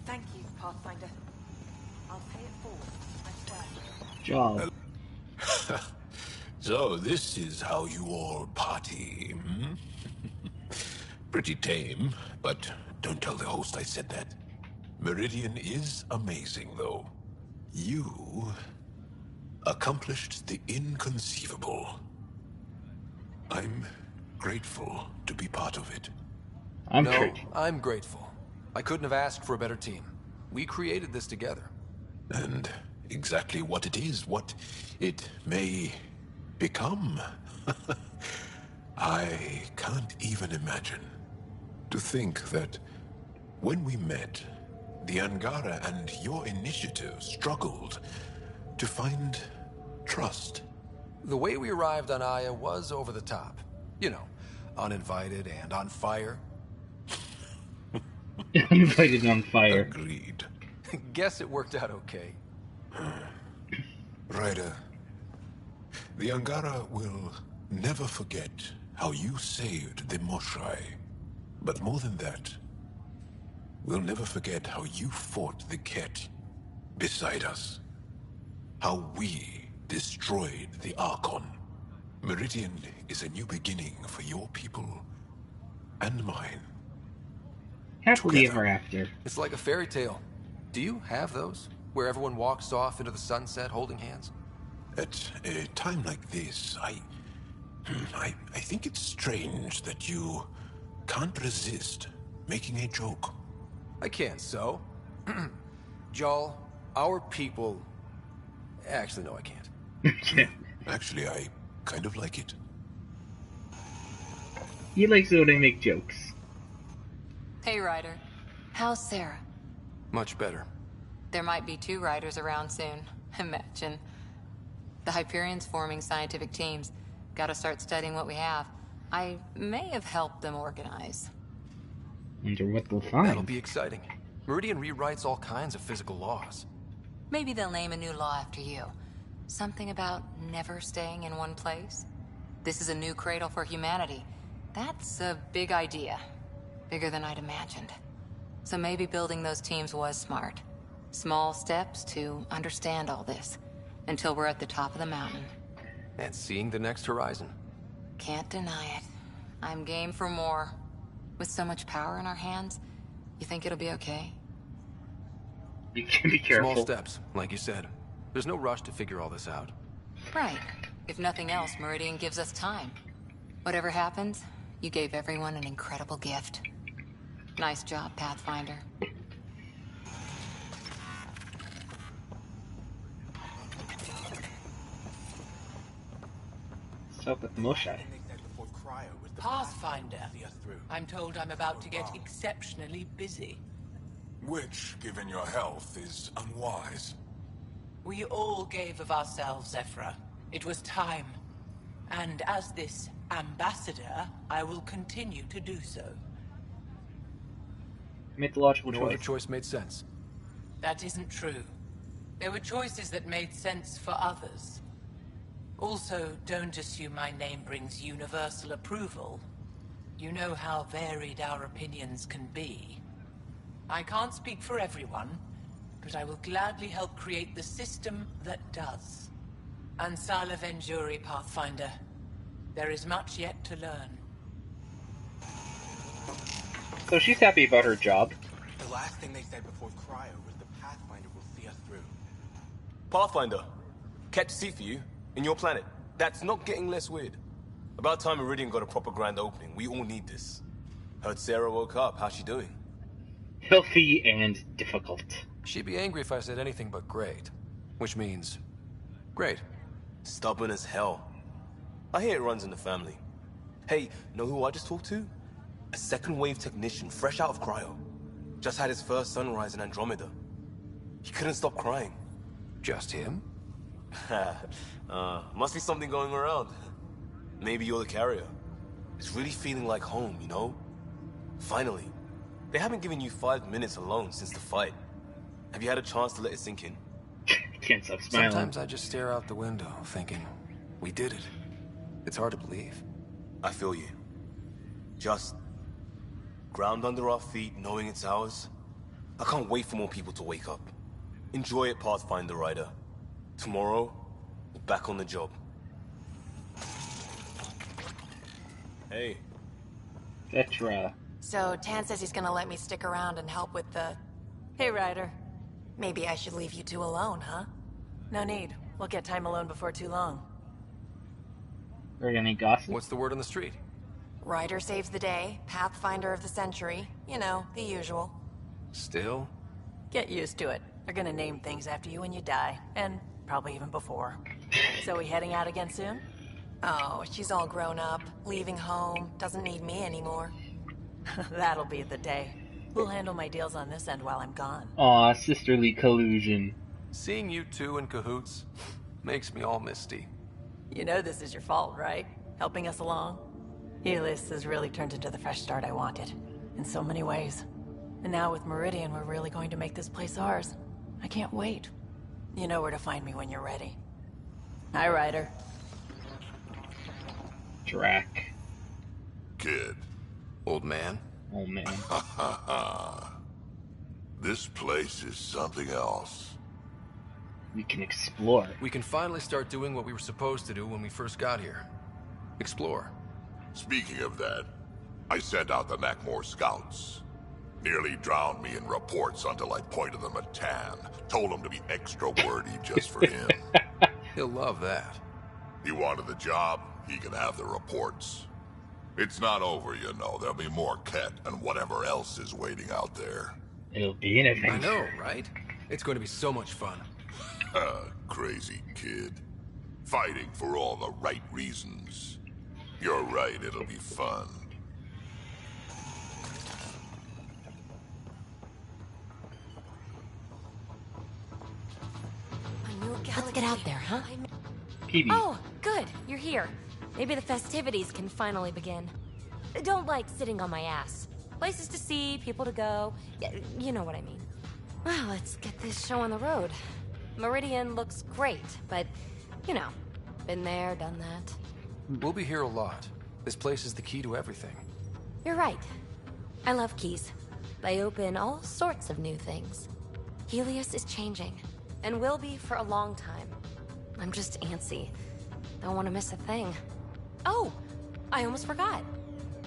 Thank you, Pathfinder. I'll pay it forward, I swear. Job. So this is how you all party, hmm? Pretty tame, but don't tell the host I said that. Meridian is amazing, though. You accomplished the inconceivable. I'm grateful to be part of it. I'm grateful. I couldn't have asked for a better team. We created this together. And exactly what it is, what it may become. I can't even imagine. To think that when we met, the Angara and your initiative struggled to find trust. The way we arrived on Aya was over the top. You know, uninvited and on fire. Uninvited and on fire. Agreed. Guess it worked out okay. Ryder, the Angara will never forget how you saved the Moshai. But more than that, we'll never forget how you fought the Ket beside us. How we destroyed the Archon. Meridian is a new beginning for your people and mine. Happily ever after. It's like a fairy tale. Do you have those? Where everyone walks off into the sunset holding hands? At a time like this, I think it's strange that you can't resist making a joke. I can't, so. Jarl, our people... Actually, no, I can't. Actually, I kind of like it. He likes it when I make jokes. Hey, Ryder. How's Sarah? Much better. There might be 2 riders around soon. Imagine. The Hyperion's forming scientific teams. Gotta start studying what we have. I may have helped them organize. Wonder what they'll find. That'll be exciting. Meridian rewrites all kinds of physical laws. Maybe they'll name a new law after you. Something about never staying in one place. This is a new cradle for humanity. That's a big idea. Bigger than I'd imagined. So maybe building those teams was smart. Small steps to understand all this. Until we're at the top of the mountain. And seeing the next horizon. Can't deny it. I'm game for more. With so much power in our hands, you think it'll be okay? You can be careful. Small steps, like you said. There's no rush to figure all this out. Right. If nothing else, Meridian gives us time. Whatever happens, you gave everyone an incredible gift. Nice job, Pathfinder. What's up with Moshai? Pathfinder. I'm told I'm about to get exceptionally busy. Which, given your health, is unwise. We all gave of ourselves, Zephyra. It was time. And as this ambassador, I will continue to do so. Made the logical No choice. other choice made sense. That isn't true. There were choices that made sense for others. Also, don't assume my name brings universal approval. You know how varied our opinions can be. I can't speak for everyone, but I will gladly help create the system that does. Ansala Venjuri, Pathfinder. There is much yet to learn. So she's happy about her job. The last thing they said before Cryo was the Pathfinder will see us through. Pathfinder, catch seat for you, in your planet. That's not getting less weird. About time Meridian got a proper grand opening. We all need this. Heard Sarah woke up. How's she doing? Healthy and difficult. She'd be angry if I said anything but great. Which means... great. Stubborn as hell. I hear it runs in the family. Hey, know who I just talked to? A second-wave technician, fresh out of cryo. Just had his first sunrise in Andromeda. He couldn't stop crying. Just him? Must be something going around. Maybe you're the carrier. It's really feeling like home, you know? Finally. They haven't given you 5 minutes alone since the fight. Have you had a chance to let it sink in? Can't stop smiling. Sometimes I just stare out the window, thinking, we did it. It's hard to believe. I feel you. Just ground under our feet, knowing it's ours. I can't wait for more people to wake up. Enjoy it, Pathfinder Rider. Tomorrow, we're back on the job. Hey. Petra. So, Tan says he's gonna let me stick around and help with the... Hey, Ryder. Maybe I should leave you two alone, huh? No need. We'll get time alone before too long. We're gonna gossip. What's the word on the street? Ryder saves the day, Pathfinder of the century. You know, the usual. Still? Get used to it. They're gonna name things after you when you die. And probably even before. So we heading out again soon? Oh, she's all grown up, leaving home, doesn't need me anymore. That'll be the day. We'll handle my deals on this end while I'm gone. Aw, sisterly collusion. Seeing you two in cahoots makes me all misty. You know this is your fault, right? Helping us along? Helios has really turned into the fresh start I wanted. In so many ways. And now with Meridian, we're really going to make this place ours. I can't wait. You know where to find me when you're ready. Hi, Ryder. Drac. Kid. Old man. Old man. Ha ha ha. This place is something else. We can explore. We can finally start doing what we were supposed to do when we first got here. Explore. Speaking of that, I sent out the Nakmor scouts. Nearly drowned me in reports until I pointed them at Tan. Told him to be extra wordy just for him. He'll love that. He wanted the job, he can have the reports. It's not over, you know. There'll be more Ket and whatever else is waiting out there. It'll be an adventure. I know, right? It's going to be so much fun. Crazy kid. Fighting for all the right reasons. You're right, it'll be fun. Let's get out there, huh? PB. Oh, good. You're here. Maybe the festivities can finally begin. Don't like sitting on my ass. Places to see, people to go. You know what I mean. Well, let's get this show on the road. Meridian looks great, but, you know, been there, done that. We'll be here a lot. This place is the key to everything. You're right. I love keys. They open all sorts of new things. Helios is changing, and will be for a long time. I'm just antsy. Don't want to miss a thing. Oh, I almost forgot.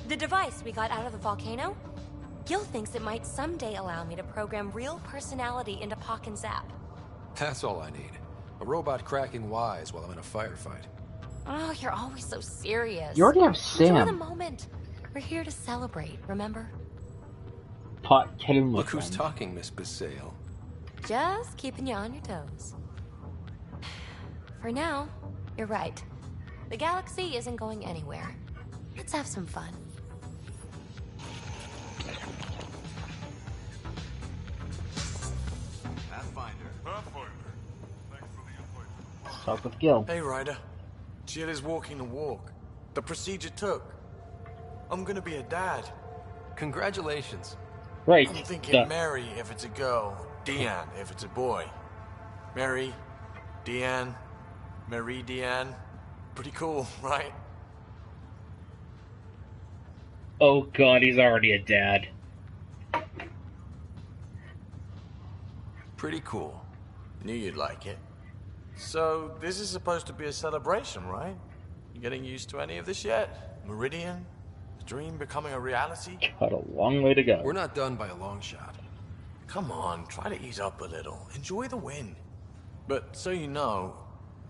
The device we got out of the volcano? Gil thinks it might someday allow me to program real personality into Pock and Zap. That's all I need. A robot cracking wise while I'm in a firefight. Oh, you're always so serious. You already have Enjoy the Sam. moment. We're here to celebrate, remember? Pot, Ket, and Look who's Luthen. talking, Miss Basale. Just keeping you on your toes. For now, you're right. The galaxy isn't going anywhere. Let's have some fun. Pathfinder. Talk with Gil. Hey, Ryder. Jill is walking the walk. The procedure took. I'm gonna be a dad. Congratulations. Right. I'm thinking Mary if it's a girl, Deanne if it's a boy. Mary, Deanne, Marie Deanne. Pretty cool, right? Oh god, he's already a dad. Pretty cool. Knew you'd like it. So, this is supposed to be a celebration, right? You getting used to any of this yet? Meridian? The dream becoming a reality? Got a long way to go. We're not done by a long shot. Come on, try to ease up a little. Enjoy the win. But, so you know,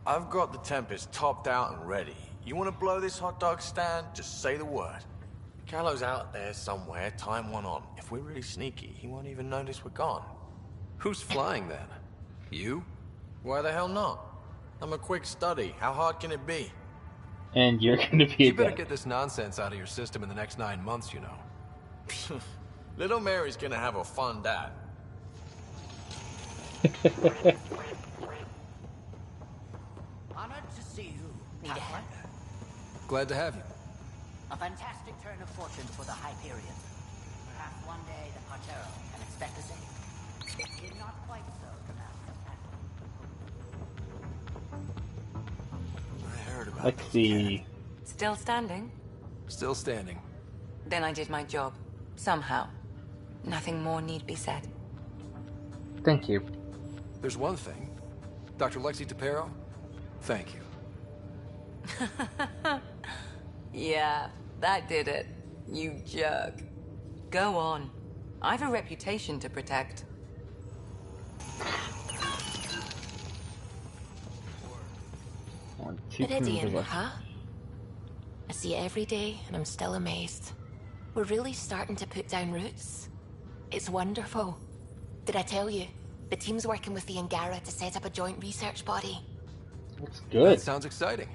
I've got the Tempest topped out and ready. You want to blow this hot dog stand? Just say the word. Callow's out there somewhere, time one on. If we're really sneaky, he won't even notice we're gone. Who's flying then? You? Why the hell not? I'm a quick study. How hard can it be? And you're gonna be You better get this nonsense out of your system in the next 9 months, you know. Little Mary's gonna have a fun dad. Honored to see you, Pathfinder. Glad to have you. A fantastic turn of fortune for the Hyperion. Perhaps one day the Partero can expect the same. If not quite so dramatic. I heard about Let's see. Still standing? Still standing. Then I did my job. Somehow. Nothing more need be said. Thank you. There's one thing. Dr. Lexi Tapero, thank you. Yeah, that did it. You jerk. Go on. I've a reputation to protect. Meridian, huh? I see it every day, and I'm still amazed. We're really starting to put down roots. It's wonderful. Did I tell you? The team's working with the Angara to set up a joint research body. That's good. That sounds exciting.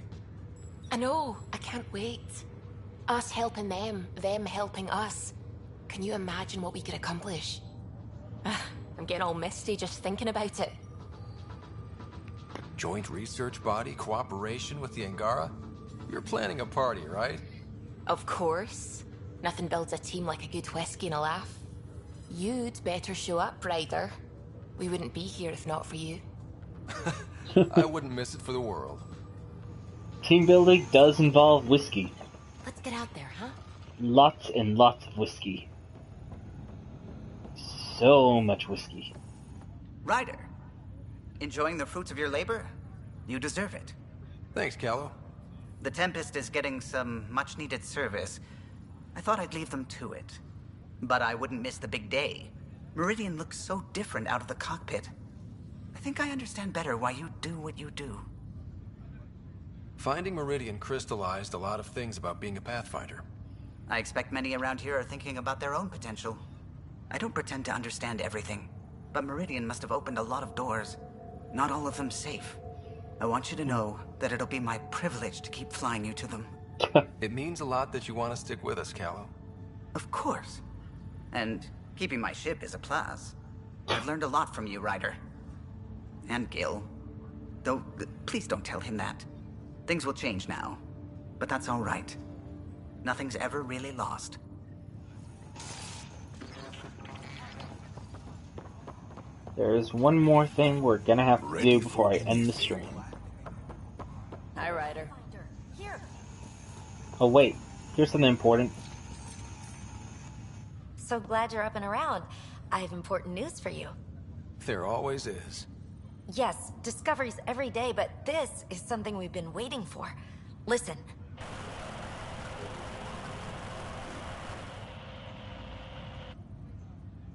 I know. I can't wait. Us helping them helping us. Can you imagine what we could accomplish? I'm getting all misty just thinking about it. Joint research body, cooperation with the Angara? You're planning a party, right? Of course. Nothing builds a team like a good whiskey and a laugh. You'd better show up, Ryder. We wouldn't be here if not for you. I wouldn't miss it for the world. Team building does involve whiskey. Let's get out there, huh? Lots and lots of whiskey. So much whiskey. Ryder, enjoying the fruits of your labor? You deserve it. Thanks, Callow. The Tempest is getting some much-needed service. I thought I'd leave them to it. But I wouldn't miss the big day. Meridian looks so different out of the cockpit. I think I understand better why you do what you do. Finding Meridian crystallized a lot of things about being a Pathfinder. I expect many around here are thinking about their own potential. I don't pretend to understand everything, but Meridian must have opened a lot of doors. Not all of them safe. I want you to know that it'll be my privilege to keep flying you to them. It means a lot that you want to stick with us, Callow. Of course. And keeping my ship is a plus. I've learned a lot from you, Ryder. And Gil. Though, please don't tell him that. Things will change now. But that's all right. Nothing's ever really lost. There's one more thing we're gonna have to do before I end the stream. Hi, Ryder. Oh wait, here's something important. So glad you're up and around. I have important news for you. There always is. Yes, discoveries every day, but this is something we've been waiting for. Listen.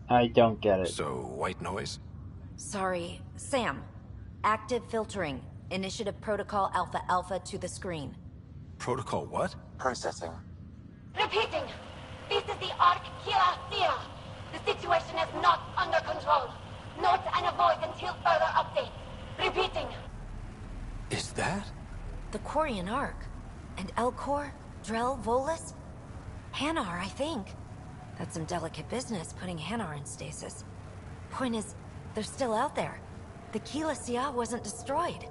I don't get it. So, white noise? Sorry, Sam. Active filtering. Initiative Protocol Alpha Alpha to the screen. Protocol what? Processing. Repeating. This is the Ark Kira Sierra. The situation is not under control. Note and avoid until further update. Repeating. Is that? The Quarian Ark. And Elcor, Drell, Volus? Hanar, I think. That's some delicate business, putting Hanar in stasis. Point is, they're still out there. The Kila Sia wasn't destroyed.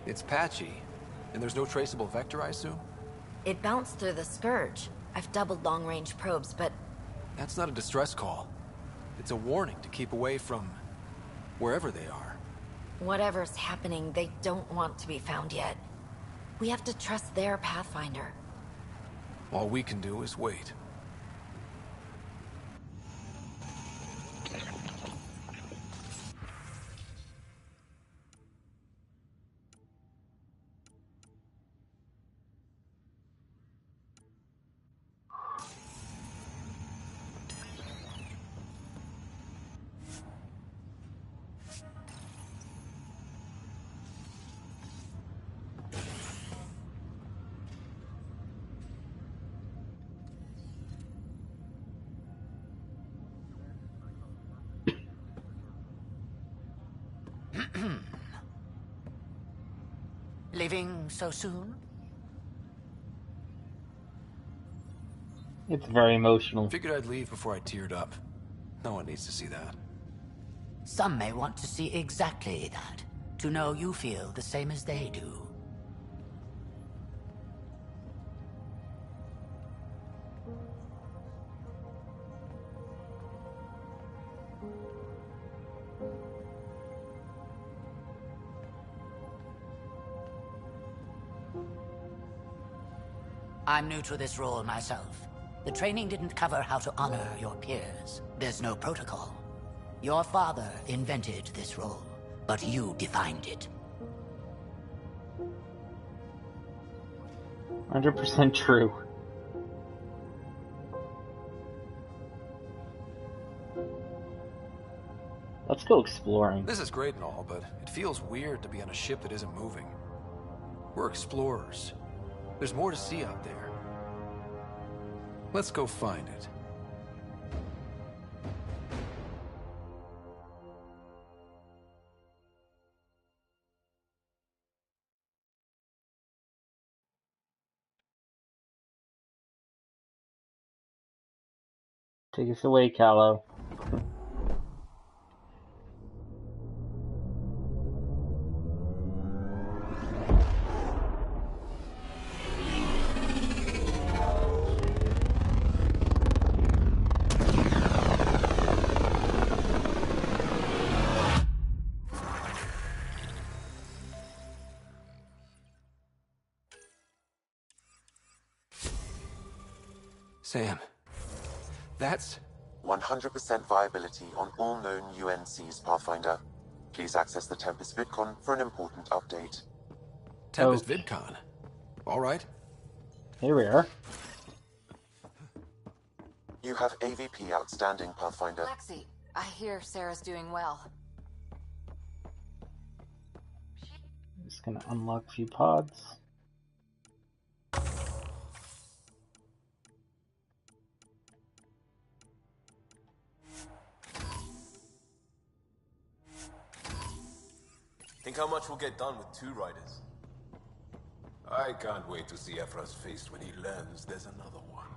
It's patchy. And there's no traceable vector, I assume? It bounced through the Scourge. I've doubled long-range probes, but... That's not a distress call. It's a warning to keep away from... wherever they are. Whatever's happening, they don't want to be found yet. We have to trust their Pathfinder. All we can do is wait. Leaving so soon? It's very emotional. Figured I'd leave before I teared up. No one needs to see that. Some may want to see exactly that. To know you feel the same as they do. I'm new to this role myself. The training didn't cover how to honor your peers. There's no protocol. Your father invented this role, but you defined it. 100% true. Let's go exploring. This is great and all, but it feels weird to be on a ship that isn't moving. We're explorers. There's more to see out there. Let's go find it. Take us away, Callow. Sam, that's... 100% viability on all known UNCs, Pathfinder. Please access the Tempest VidCon for an important update. Tempest VidCon? All right. Here we are. You have AVP outstanding, Pathfinder. Lexi, I hear Sarah's doing well. Just gonna unlock a few pods. Think how much we'll get done with 2 riders? I can't wait to see Ephra's face when he learns there's another one.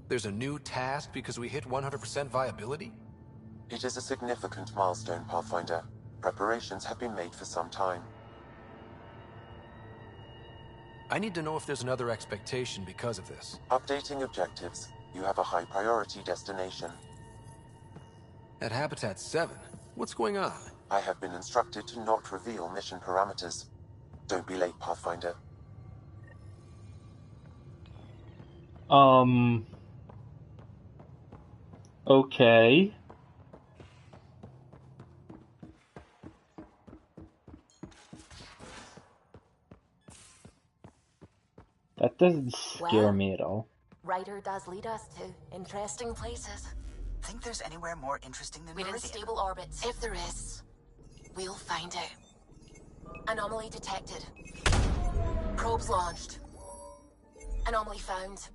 There's a new task because we hit 100% viability? It is a significant milestone, Pathfinder. Preparations have been made for some time. I need to know if there's another expectation because of this. Updating objectives. You have a high priority destination. At Habitat 7? What's going on? I have been instructed to not reveal mission parameters. Don't be late, Pathfinder. Okay. That doesn't scare me at all. Ryder does lead us to interesting places. Think there's anywhere more interesting than We're in Meridian? stable orbits. If there is, we'll find out. Anomaly detected. Probes launched. Anomaly found.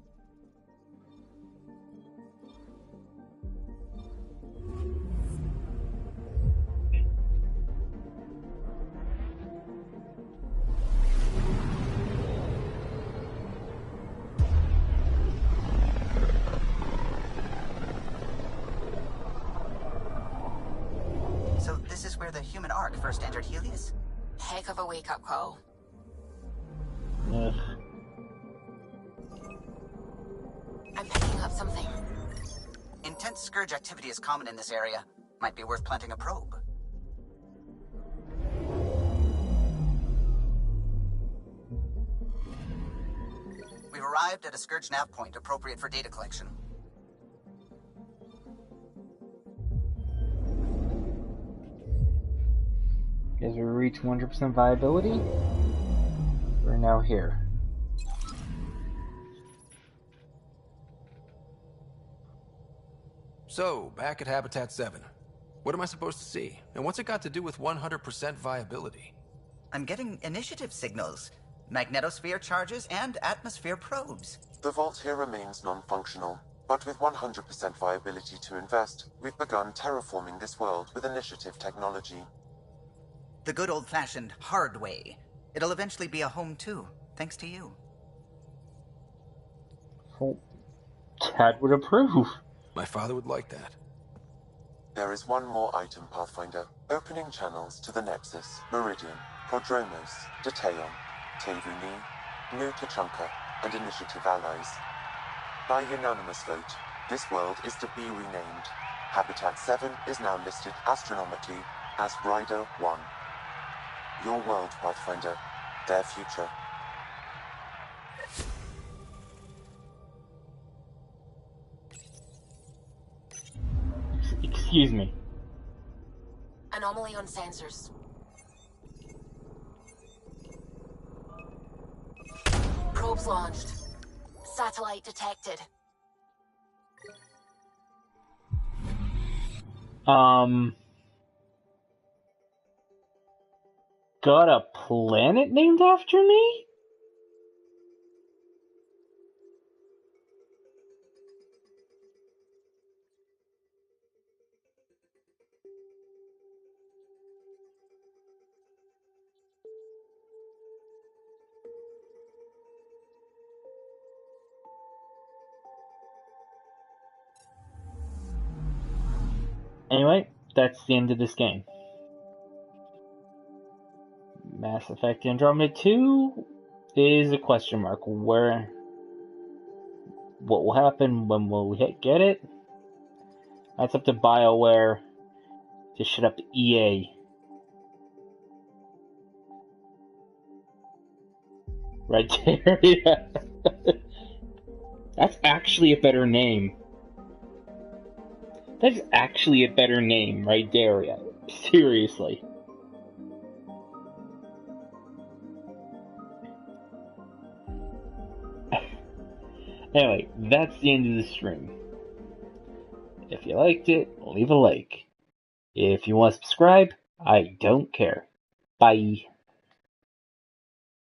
So this is where the human Ark first entered Helios? Heck of a wake-up call. Ugh. I'm picking up something. Intense scourge activity is common in this area. Might be worth planting a probe. We've arrived at a scourge nav point appropriate for data collection. As we reach 100% viability, we're now here. So, back at Habitat 7. What am I supposed to see? And what's it got to do with 100% viability? I'm getting initiative signals, magnetosphere charges, and atmosphere probes. The vault here remains non-functional. But with 100% viability to invest, we've begun terraforming this world with initiative technology. The good old-fashioned hard way. It'll eventually be a home too, thanks to you. Dad would approve. My father would like that. There is one more item, Pathfinder. Opening channels to the Nexus, Meridian, Prodromos, Detaeon, Tevuni, New Tachanka, and Initiative allies. By unanimous vote, this world is to be renamed. Habitat 7 is now listed astronomically as Rider 1. Your world, Pathfinder. Their future. Excuse me. Anomaly on sensors. Probes launched. Satellite detected. Got a planet named after me? Anyway, that's the end of this game. Mass Effect Andromeda 2 is a question mark. What will happen? When will we get it? That's up to BioWare to shut up EA. Right there, yeah. That's actually a better name. That's actually a better name right there, yeah. Seriously. Anyway, that's the end of the stream. If you liked it, leave a like. If you want to subscribe, I don't care. Bye.